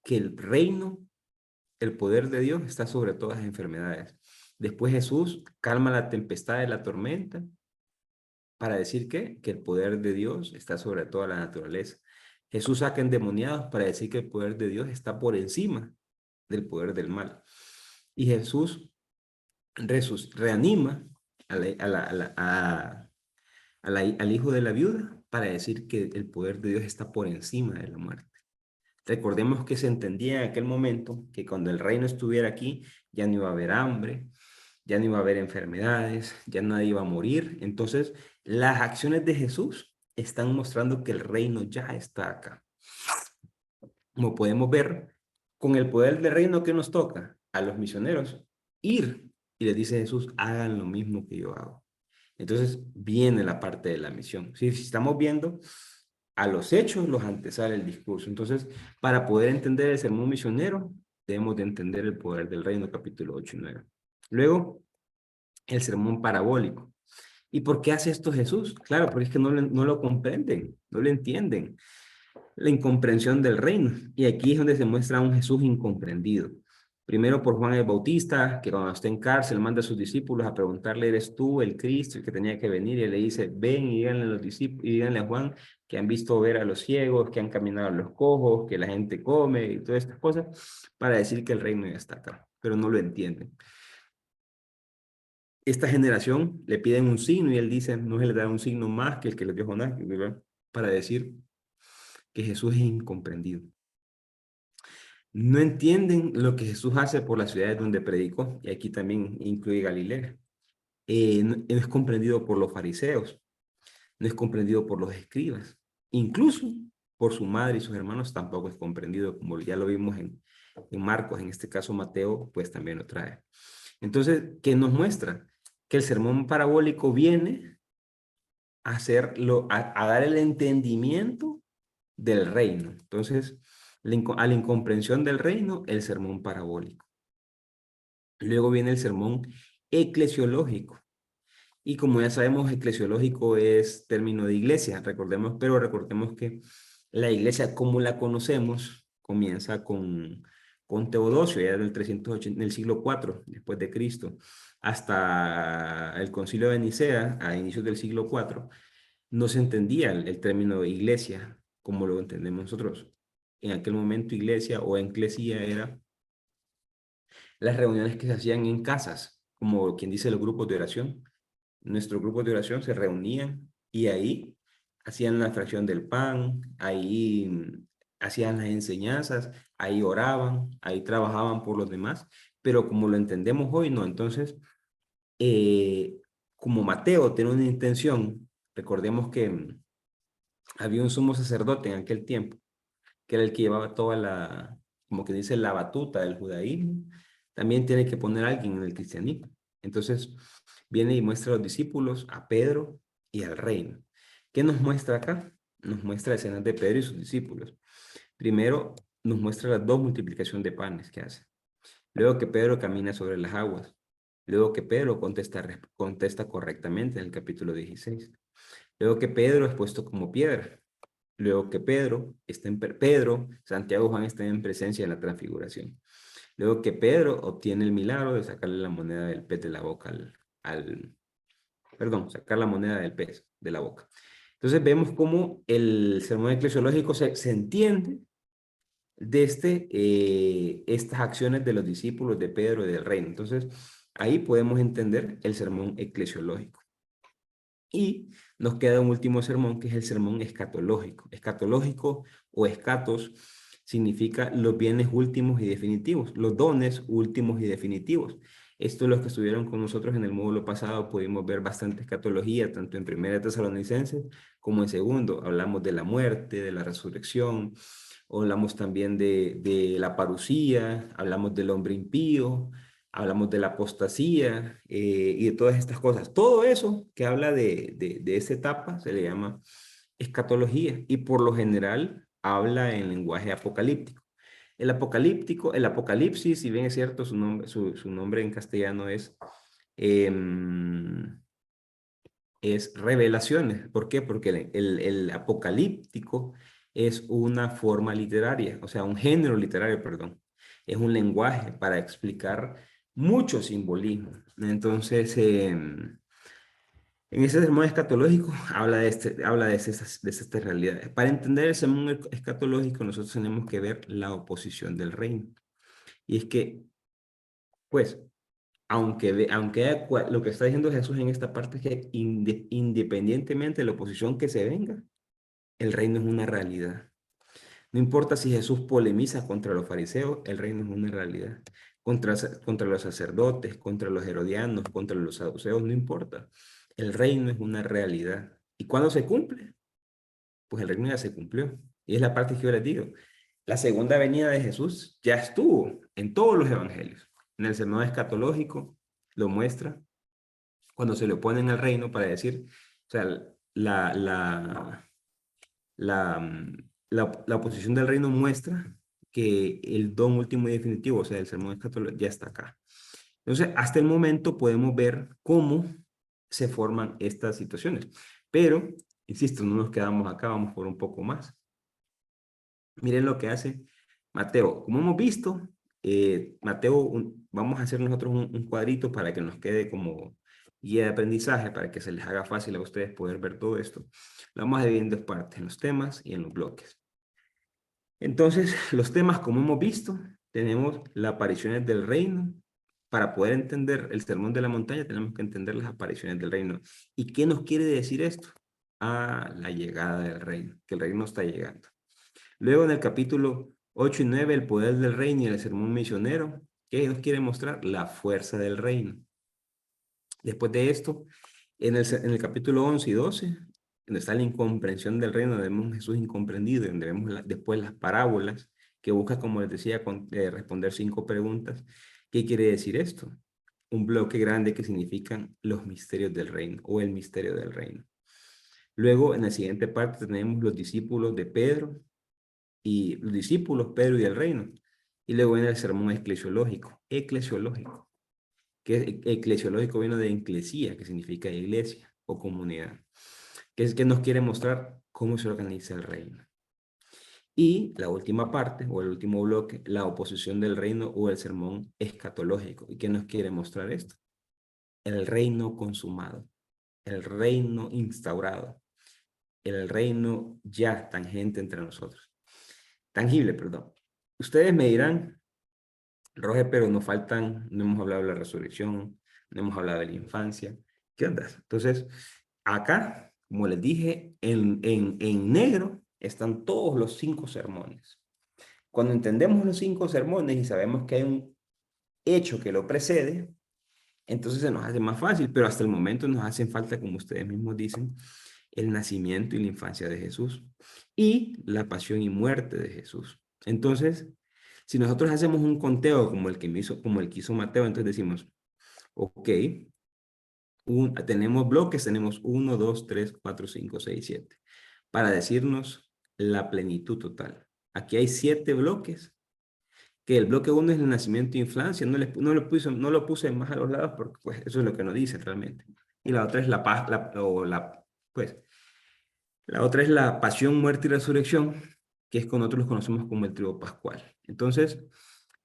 el reino, el poder de Dios está sobre todas las enfermedades. Después Jesús calma la tempestad de la tormenta, para decir que el poder de Dios está sobre toda la naturaleza. Jesús saca endemoniados para decir que el poder de Dios está por encima del poder del mal. Y Jesús reanima al hijo de la viuda para decir que el poder de Dios está por encima de la muerte. Recordemos que se entendía en aquel momento que cuando el reino estuviera aquí ya no iba a haber hambre, ya no iba a haber enfermedades, ya nadie iba a morir. Entonces, las acciones de Jesús están mostrando que el reino ya está acá. Como podemos ver, con el poder del reino que nos toca a los misioneros, ir y les dice Jesús, hagan lo mismo que yo hago. Entonces, viene la parte de la misión. Si estamos viendo, a los hechos los antesale el discurso. Entonces, para poder entender el sermón misionero, debemos de entender el poder del reino, capítulo 8 y 9. Luego, el sermón parabólico. ¿Y por qué hace esto Jesús? Claro, porque es que no lo comprenden, no lo entienden. La incomprensión del reino. Y aquí es donde se muestra un Jesús incomprendido. Primero por Juan el Bautista, que cuando está en cárcel manda a sus discípulos a preguntarle, ¿eres tú el Cristo, el que tenía que venir? Y él le dice, ven y díganle a los discípulos, y díganle a Juan que han visto ver a los ciegos, que han caminado a los cojos, que la gente come y todas estas cosas, para decir que el reino ya está acá, pero no lo entienden. Esta generación le piden un signo y él dice, no se le da un signo más que el que le dio Jonás, ¿verdad? Para decir que Jesús es incomprendido. No entienden lo que Jesús hace por las ciudades donde predicó, y aquí también incluye Galilea. No es comprendido por los fariseos, no es comprendido por los escribas, incluso por su madre y sus hermanos tampoco es comprendido, como ya lo vimos en Marcos, en este caso Mateo, pues también lo trae. Entonces, ¿qué nos muestra? Que el sermón parabólico viene a dar el entendimiento del reino. Entonces, a la incomprensión del reino, el sermón parabólico. Luego viene el sermón eclesiológico. Y como ya sabemos, eclesiológico es término de iglesia, pero recordemos que la iglesia como la conocemos, comienza con Teodosio, ya en el 380, en el siglo IV después de Cristo, hasta el Concilio de Nicea, a inicios del siglo IV, no se entendía el término iglesia como lo entendemos nosotros. En aquel momento iglesia o enclesía era las reuniones que se hacían en casas, como quien dice los grupos de oración. Nuestros grupos de oración se reunían y ahí hacían la fracción del pan, ahí hacían las enseñanzas, ahí oraban, ahí trabajaban por los demás, pero como lo entendemos hoy, no. Entonces, eh, como Mateo tiene una intención, recordemos que había un sumo sacerdote en aquel tiempo, que era el que llevaba toda la, como que dice, la batuta del judaísmo, también tiene que poner a alguien en el cristianismo. Entonces, viene y muestra a los discípulos, a Pedro y al reino. ¿Qué nos muestra acá? Nos muestra escenas de Pedro y sus discípulos. Primero, nos muestra la dos multiplicación de panes que hace. Luego que Pedro camina sobre las aguas. Luego que Pedro contesta correctamente en el capítulo 16. Luego que Pedro es puesto como piedra. Luego que Pedro, Santiago y Juan están en presencia de la transfiguración. Luego que Pedro obtiene el milagro de sacarle la moneda del pez de la boca perdón, sacar la moneda del pez de la boca. Entonces vemos cómo el sermón eclesiológico se entiende desde estas acciones de los discípulos de Pedro y del reino. Entonces ahí podemos entender el sermón eclesiológico. Y nos queda un último sermón, que es el sermón escatológico. Escatológico o escatos significa los bienes últimos y definitivos, los dones últimos y definitivos. Esto los que estuvieron con nosotros en el módulo pasado pudimos ver bastante escatología, tanto en Primera Tesalonicenses como en Segundo. Hablamos de la muerte, de la resurrección, hablamos también de la parucía, hablamos del hombre impío, hablamos de la apostasía y de todas estas cosas. Todo eso que habla de esta etapa se le llama escatología y por lo general habla en lenguaje apocalíptico. El apocalipsis, si bien es cierto, su nombre en castellano es revelaciones. ¿Por qué? Porque el apocalíptico es una forma literaria, o sea, un género literario, perdón. Es un lenguaje para explicar mucho simbolismo. Entonces, en ese sermón escatológico habla de estas realidades. Para entender el sermón escatológico, nosotros tenemos que ver la oposición del reino. Y es que, pues, lo que está diciendo Jesús en esta parte es que independientemente de la oposición que se venga, el reino es una realidad. No importa si Jesús polemiza contra los fariseos, el reino es una realidad. Contra los sacerdotes, contra los herodianos, contra los saduceos, no importa. El reino es una realidad. ¿Y cuándo se cumple? Pues el reino ya se cumplió. Y es la parte que yo les digo. La segunda venida de Jesús ya estuvo en todos los evangelios. En el sermón escatológico lo muestra cuando se le opone al reino para decir, o sea, la, la, la oposición del reino muestra que el don último y definitivo, o sea, el sermón escatológico, ya está acá. Entonces, hasta el momento podemos ver cómo se forman estas situaciones. Pero, insisto, no nos quedamos acá, vamos por un poco más. Miren lo que hace Mateo. Como hemos visto, Mateo, vamos a hacer nosotros un cuadrito para que nos quede como guía de aprendizaje, para que se les haga fácil a ustedes poder ver todo esto. Lo vamos a dividir en dos partes, en los temas y en los bloques. Entonces, los temas, como hemos visto, tenemos las apariciones del reino. Para poder entender el sermón de la montaña, tenemos que entender las apariciones del reino. ¿Y qué nos quiere decir esto? Ah, la llegada del reino, que el reino está llegando. Luego en el capítulo 8 y 9, el poder del reino y el sermón misionero, que nos quiere mostrar la fuerza del reino. Después de esto, en el capítulo 11 y 12, donde está la incomprensión del reino, donde vemos Jesús incomprendido, y donde vemos después las parábolas, que busca, como les decía, responder 5 preguntas. ¿Qué quiere decir esto? Un bloque grande que significan los misterios del reino, o el misterio del reino. Luego, en la siguiente parte, tenemos los discípulos de Pedro, y los discípulos, Pedro y el reino. Y luego viene el sermón eclesiológico, que eclesiológico viene de enclesía, que significa iglesia o comunidad, que es que nos quiere mostrar cómo se organiza el reino. Y la última parte, o el último bloque, la oposición del reino o el sermón escatológico. ¿Y qué nos quiere mostrar esto? El reino consumado, el reino instaurado, el reino ya tangente entre nosotros. Tangible, perdón. Ustedes me dirán, Roger, pero nos faltan, no hemos hablado de la resurrección, no hemos hablado de la infancia. ¿Qué onda? Entonces, acá, como les dije, en negro están todos los 5 sermones. Cuando entendemos los 5 sermones y sabemos que hay un hecho que lo precede, entonces se nos hace más fácil, pero hasta el momento nos hacen falta, como ustedes mismos dicen, el nacimiento y la infancia de Jesús y la pasión y muerte de Jesús. Entonces, si nosotros hacemos un conteo como el que hizo Mateo, entonces decimos, ok, tenemos bloques, tenemos 1, 2, 3, 4, 5, 6, 7, para decirnos la plenitud total. Aquí hay 7 bloques, que el bloque 1 es el nacimiento e infancia, no lo puse más a los lados porque pues, eso es lo que nos dice realmente. Y la otra es la paz, pues, la otra es la pasión, muerte y resurrección, que es como nosotros los conocemos como el trío pascual. Entonces,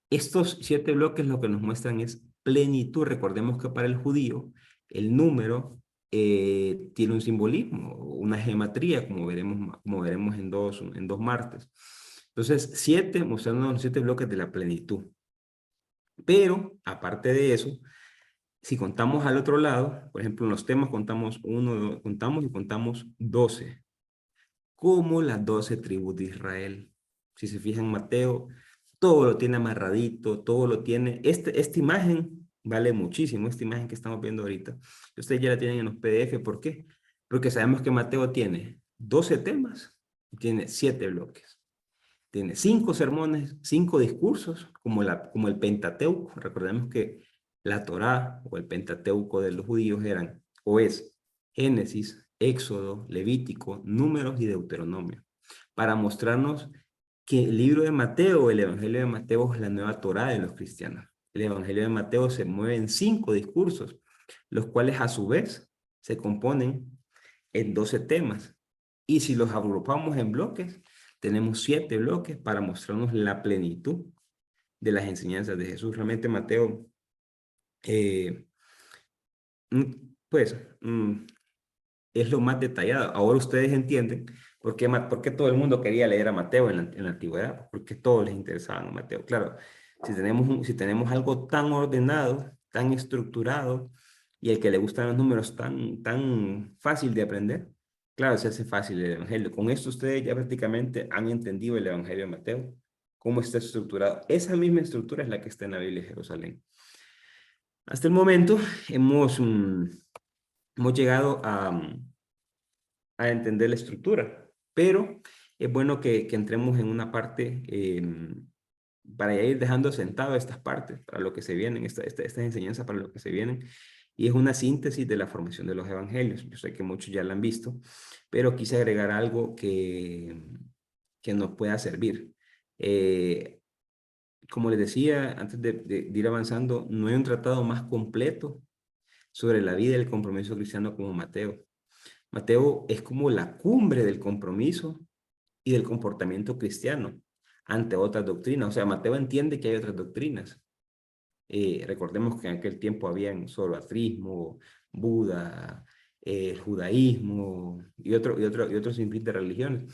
estos 7 bloques lo que nos muestran es plenitud. Recordemos que para el judío el número tiene un simbolismo, una gematría, como veremos en dos martes. Entonces, 7 mostrándonos los 7 bloques de la plenitud. Pero, aparte de eso, si contamos al otro lado, por ejemplo, en los temas contamos contamos y contamos 12, como las 12 tribus de Israel. Si se fijan, Mateo, todo lo tiene amarradito, todo lo tiene. Esta imagen vale muchísimo, esta imagen que estamos viendo ahorita. Ustedes ya la tienen en los PDF, ¿por qué? Porque sabemos que Mateo tiene 12 temas y tiene 7 bloques. Tiene 5 sermones, 5 discursos, como el Pentateuco. Recordemos que la Torá o el Pentateuco de los judíos eran, o es, Génesis, Éxodo, Levítico, Números y Deuteronomio, para mostrarnos que el libro de Mateo, el Evangelio de Mateo, es la nueva Torá de los cristianos. El Evangelio de Mateo se mueve en 5 discursos, los cuales a su vez se componen en 12 temas. Y si los agrupamos en bloques, tenemos 7 bloques para mostrarnos la plenitud de las enseñanzas de Jesús. Realmente Mateo, eh, pues, es lo más detallado. Ahora ustedes entienden por qué todo el mundo quería leer a Mateo en la antigüedad, porque todos les interesaba a Mateo. Claro, si tenemos algo tan ordenado, tan estructurado, y el que le gustan los números tan fácil de aprender, claro, se hace fácil el Evangelio. Con esto ustedes ya prácticamente han entendido el Evangelio de Mateo, cómo está estructurado. Esa misma estructura es la que está en la Biblia de Jerusalén. Hasta el momento hemos llegado a entender la estructura, pero es bueno que entremos en una parte para ya ir dejando sentado estas partes, para lo que se vienen, estas enseñanzas para lo que se vienen, y es una síntesis de la formación de los evangelios. Yo sé que muchos ya la han visto, pero quise agregar algo que nos pueda servir. Como les decía, antes de ir avanzando, no hay un tratado más completo sobre la vida y el compromiso cristiano como Mateo. Mateo es como la cumbre del compromiso y del comportamiento cristiano ante otras doctrinas. O sea, Mateo entiende que hay otras doctrinas. Recordemos que en aquel tiempo habían zoroastrismo, Buda, el judaísmo y otros sinfín de religiones.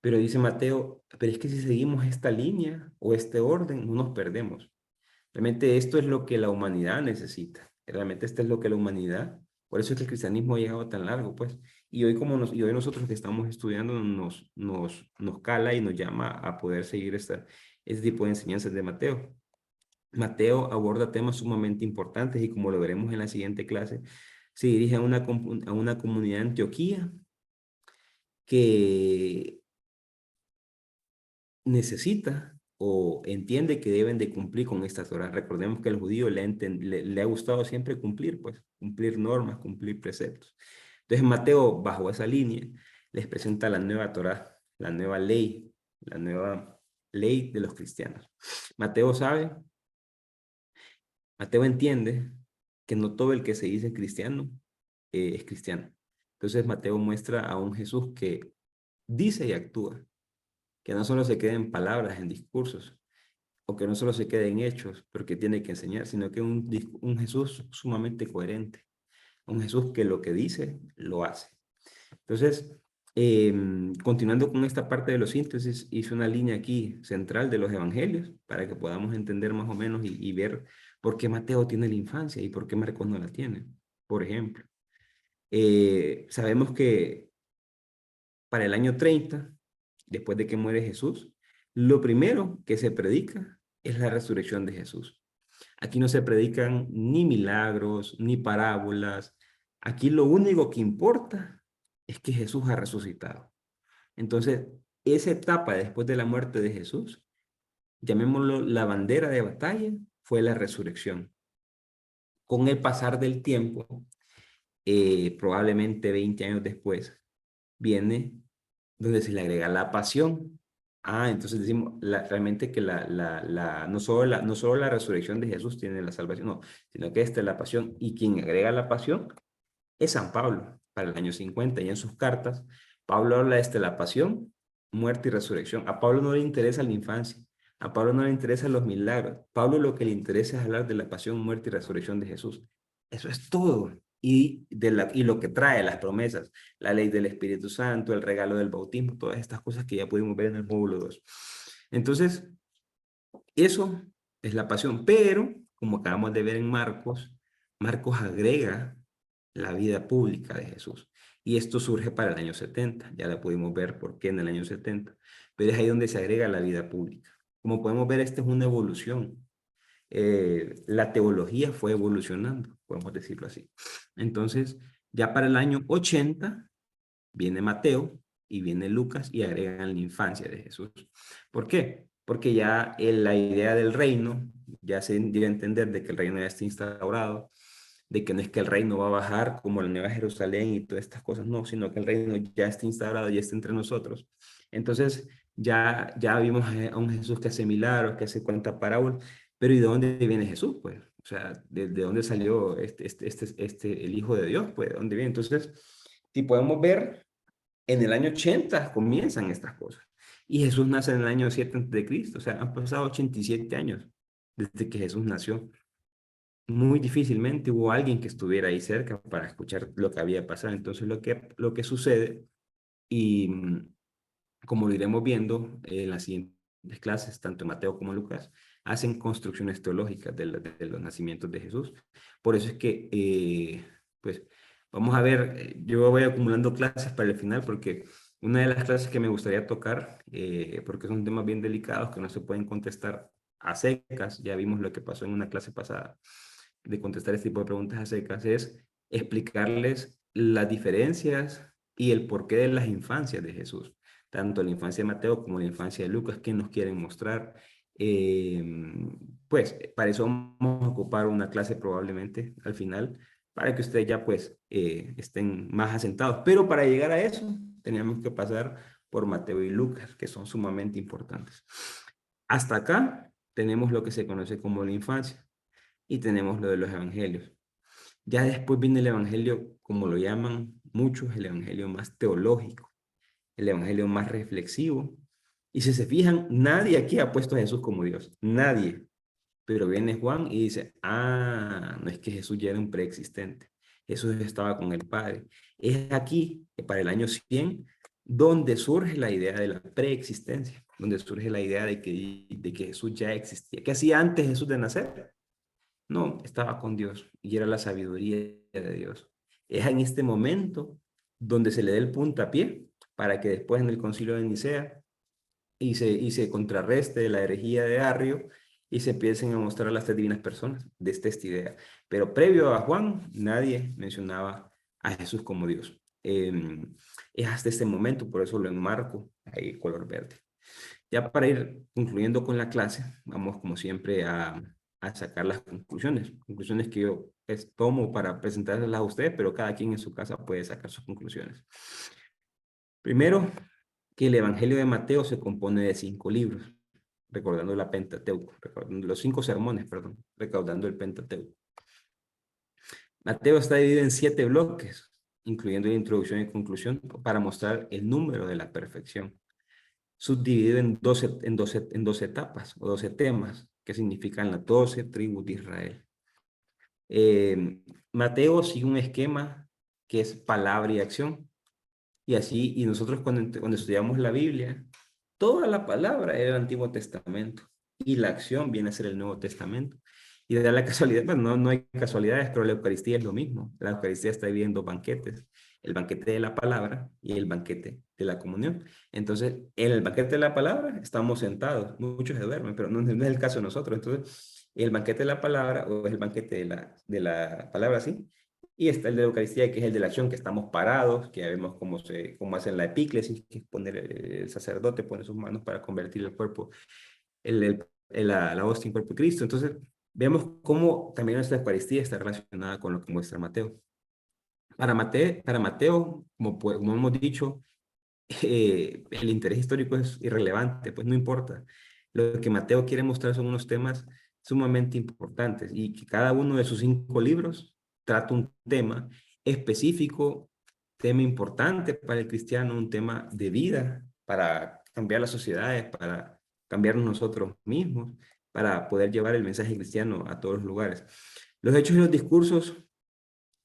Pero dice Mateo, pero es que si seguimos esta línea o este orden, no nos perdemos. Realmente esto es lo que la humanidad necesita. Realmente esto es lo que la humanidad, por eso es que el cristianismo ha llegado tan largo, pues. Y hoy nosotros que estamos estudiando nos cala y nos llama a poder seguir este tipo de enseñanzas de Mateo. Mateo aborda temas sumamente importantes y como lo veremos en la siguiente clase, se dirige a una comunidad de Antioquía que necesita o entiende que deben de cumplir con esta Torah. Recordemos que al judío le ha gustado siempre cumplir, pues, cumplir normas, cumplir preceptos. Entonces Mateo, bajo esa línea, les presenta la nueva Torah, la nueva ley de los cristianos. Mateo sabe, Mateo entiende que no todo el que se dice cristiano es cristiano. Entonces Mateo muestra a un Jesús que dice y actúa, que no solo se quede en palabras, en discursos, o que no solo se quede en hechos, porque tiene que enseñar, sino que un Jesús sumamente coherente, un Jesús que lo que dice, lo hace. Entonces, continuando con esta parte de los síntesis, hice una línea aquí central de los evangelios para que podamos entender más o menos y ver por qué Mateo tiene la infancia y por qué Marcos no la tiene. Por ejemplo, sabemos que para el año 30, después de que muere Jesús, lo primero que se predica es la resurrección de Jesús. Aquí no se predican ni milagros, ni parábolas. Aquí lo único que importa es que Jesús ha resucitado. Entonces, esa etapa después de la muerte de Jesús, llamémoslo la bandera de batalla, fue la resurrección. Con el pasar del tiempo, probablemente 20 años después, viene donde se le agrega la pasión. Entonces decimos realmente que no solo la resurrección de Jesús tiene la salvación, no, sino que esta es la pasión. Y quien agrega la pasión es San Pablo, para el año 50, y en sus cartas, Pablo habla de la pasión, muerte y resurrección. A Pablo no le interesa la infancia, a Pablo no le interesan los milagros. Pablo lo que le interesa es hablar de la pasión, muerte y resurrección de Jesús. Eso es todo. Y lo que trae las promesas, la ley del Espíritu Santo, el regalo del bautismo, todas estas cosas que ya pudimos ver en el módulo 2. Entonces, eso es la pasión, pero como acabamos de ver en Marcos, Marcos agrega la vida pública de Jesús. Y esto surge para el año 70, ya la pudimos ver por qué en el año 70, pero es ahí donde se agrega la vida pública. Como podemos ver, esta es una evolución. La teología fue evolucionando, podemos decirlo así. Entonces, ya para el año 80, viene Mateo y viene Lucas y agregan la infancia de Jesús. ¿Por qué? Porque ya la idea del reino, ya se dio a entender de que el reino ya está instaurado, de que no es que el reino va a bajar como la Nueva Jerusalén y todas estas cosas, no, sino que el reino ya está instaurado, ya está entre nosotros. Entonces, ya vimos a un Jesús que hace milagros, que hace cuantas parábolas, pero ¿y de dónde viene Jesús? Pues, o sea, ¿de dónde salió el Hijo de Dios? Pues, ¿de dónde viene? Entonces, si podemos ver, en el año 80 comienzan estas cosas. Y Jesús nace en el año 7 de Cristo, o sea, han pasado 87 años desde que Jesús nació. Muy difícilmente hubo alguien que estuviera ahí cerca para escuchar lo que había pasado. Entonces, lo que sucede, y como lo iremos viendo en las siguientes clases, tanto Mateo como Lucas, hacen construcciones teológicas de los nacimientos de Jesús. Por eso es que, pues, vamos a ver, yo voy acumulando clases para el final porque una de las clases que me gustaría tocar, porque son temas bien delicados que no se pueden contestar a secas, ya vimos lo que pasó en una clase pasada, de contestar este tipo de preguntas a secas, es explicarles las diferencias y el porqué de las infancias de Jesús, tanto la infancia de Mateo como la infancia de Lucas, que nos quieren mostrar. Eh, pues para eso vamos a ocupar una clase probablemente al final, para que ustedes ya pues estén más asentados. Pero para llegar a eso, teníamos que pasar por Mateo y Lucas, que son sumamente importantes. Hasta acá tenemos lo que se conoce como la infancia y tenemos lo de los evangelios. Ya después viene el evangelio, como lo llaman muchos, el evangelio más teológico, el evangelio más reflexivo. Y si se fijan, nadie aquí ha puesto a Jesús como Dios, nadie. Pero viene Juan y dice, no es que Jesús ya era un preexistente, Jesús estaba con el Padre. Es aquí, para el año 100, donde surge la idea de la preexistencia, donde surge la idea de que Jesús ya existía. ¿Qué hacía antes Jesús de nacer? No, estaba con Dios y era la sabiduría de Dios. Es en este momento donde se le dé el puntapié para que después en el concilio de Nicea y se contrarreste la herejía de Arrio y se empiecen a mostrar las tres divinas personas de esta idea. Pero previo a Juan, nadie mencionaba a Jesús como Dios. Es hasta este momento, por eso lo enmarco ahí color verde. Ya para ir concluyendo con la clase, vamos como siempre a sacar las conclusiones que yo pues, tomo para presentárselas a ustedes, pero cada quien en su casa puede sacar sus conclusiones. Primero, que el Evangelio de Mateo se compone de 5 libros, recordando la Pentateuco, recordando los 5 sermones, perdón, recordando el Pentateuco. Mateo está dividido en 7 bloques, incluyendo la introducción y conclusión, para mostrar el número de la perfección. subdividido en 12 etapas o 12 temas que significan las 12 tribus de Israel. Mateo sigue un esquema que es palabra y acción. Y así, y nosotros cuando estudiamos la Biblia, toda la palabra era el Antiguo Testamento y la acción viene a ser el Nuevo Testamento. Y da la casualidad, bueno, no hay casualidades, pero la Eucaristía es lo mismo. La Eucaristía está viviendo banquetes, el banquete de la palabra y el banquete de la comunión. Entonces, en el banquete de la palabra estamos sentados, muchos se duermen, pero no es el caso de nosotros. Entonces, el banquete de la palabra o es el banquete de la palabra, sí, y está el de la Eucaristía, que es el de la acción, que estamos parados, que ya vemos cómo hacen la epíclesis, que es poner el sacerdote pone sus manos para convertir el cuerpo, la hostia en cuerpo de Cristo. Entonces, vemos cómo también nuestra Eucaristía está relacionada con lo que muestra Mateo. Para Mateo, como hemos dicho, el interés histórico es irrelevante, pues no importa. Lo que Mateo quiere mostrar son unos temas sumamente importantes y que cada uno de sus 5 libros trata un tema específico, tema importante para el cristiano, un tema de vida para cambiar las sociedades, para cambiarnos nosotros mismos, para poder llevar el mensaje cristiano a todos los lugares. Los hechos y los discursos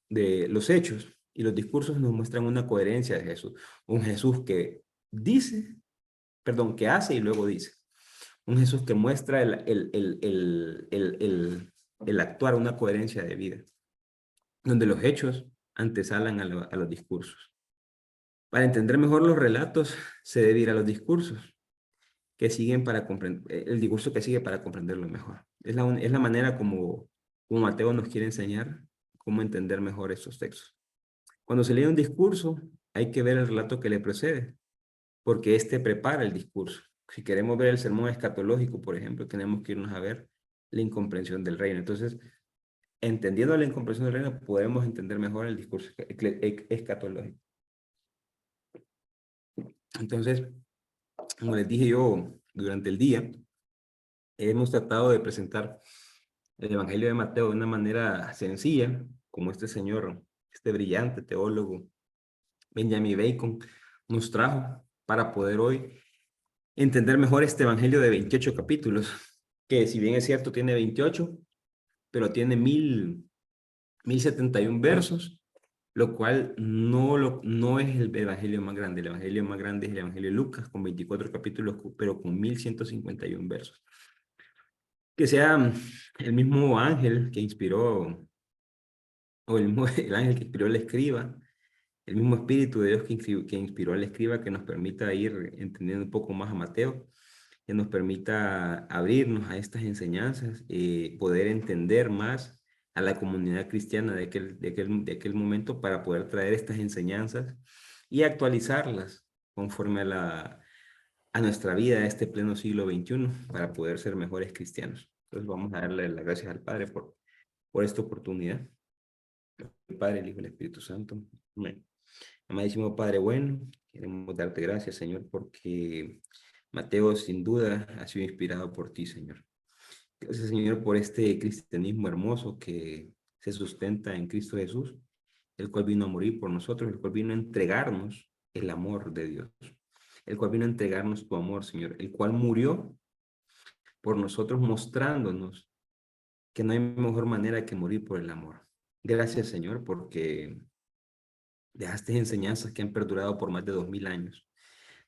de los hechos y los discursos nos muestran una coherencia de Jesús. Un Jesús que dice, perdón, que hace y luego dice. Un Jesús que muestra el actuar, una coherencia de vida, donde los hechos antesalan a los discursos. Para entender mejor los relatos, se debe ir a los discursos que siguen para comprender, el discurso que sigue para comprenderlo mejor. Es la manera como Mateo nos quiere enseñar cómo entender mejor estos textos. Cuando se lee un discurso, hay que ver el relato que le precede, porque este prepara el discurso. Si queremos ver el sermón escatológico, por ejemplo, tenemos que irnos a ver la incomprensión del reino. Entonces, entendiendo la incomprensión del reino, podemos entender mejor el discurso escatológico. Entonces, como les dije yo durante el día, hemos tratado de presentar el Evangelio de Mateo de una manera sencilla, como este señor, este brillante teólogo, Benjamin Bacon, nos trajo para poder hoy entender mejor este Evangelio de 28 capítulos, que si bien es cierto tiene 28, pero tiene 1071 versos, lo cual no es el Evangelio más grande. El Evangelio más grande es el Evangelio de Lucas, con 24 capítulos, pero con 1151 versos. Que sea el mismo ángel que inspiró, o el ángel que inspiró al escriba, el mismo Espíritu de Dios que inspiró al escriba, que nos permita ir entendiendo un poco más a Mateo, que nos permita abrirnos a estas enseñanzas, poder entender más a la comunidad cristiana de aquel momento para poder traer estas enseñanzas y actualizarlas conforme a nuestra vida, a este pleno siglo XXI, para poder ser mejores cristianos. Entonces vamos a darle las gracias al Padre por esta oportunidad. El Padre, el Hijo y el Espíritu Santo. Amén. Amadísimo Padre bueno, queremos darte gracias, Señor, porque Mateo sin duda ha sido inspirado por ti, Señor. Gracias, Señor, por este cristianismo hermoso que se sustenta en Cristo Jesús, el cual vino a morir por nosotros, el cual vino a entregarnos el amor de Dios, el cual vino a entregarnos tu amor, Señor, el cual murió por nosotros mostrándonos que no hay mejor manera que morir por el amor. Gracias, Señor, porque dejaste enseñanzas que han perdurado por más de 2000 años.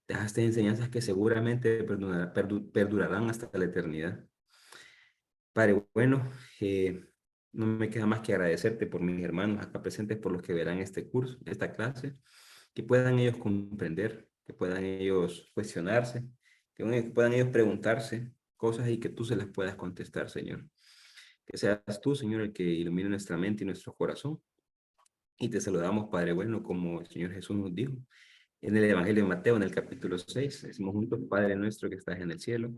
Dejaste enseñanzas que seguramente perdurarán hasta la eternidad. Padre, bueno, no me queda más que agradecerte por mis hermanos acá presentes, por los que verán este curso, esta clase, que puedan ellos comprender, que puedan ellos cuestionarse, que puedan ellos preguntarse cosas y que tú se las puedas contestar, Señor. Que seas tú, Señor, el que ilumine nuestra mente y nuestro corazón. Y te saludamos, Padre bueno, como el Señor Jesús nos dijo en el Evangelio de Mateo, en el capítulo 6, decimos juntos: Padre nuestro que estás en el cielo,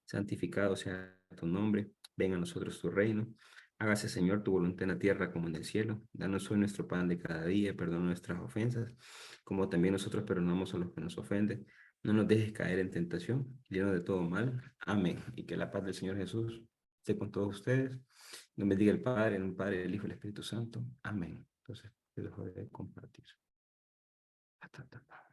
santificado sea tu nombre, venga a nosotros tu reino, hágase, Señor, tu voluntad en la tierra como en el cielo. Danos hoy nuestro pan de cada día, perdona nuestras ofensas, como también nosotros perdonamos a los que nos ofenden. No nos dejes caer en tentación, lleno de todo mal. Amén. Y que la paz del Señor Jesús esté con todos ustedes. Nos bendiga el Padre, el Padre, el Hijo y el Espíritu Santo. Amén. Entonces, te dejo de compartir. Ta, ta, ta.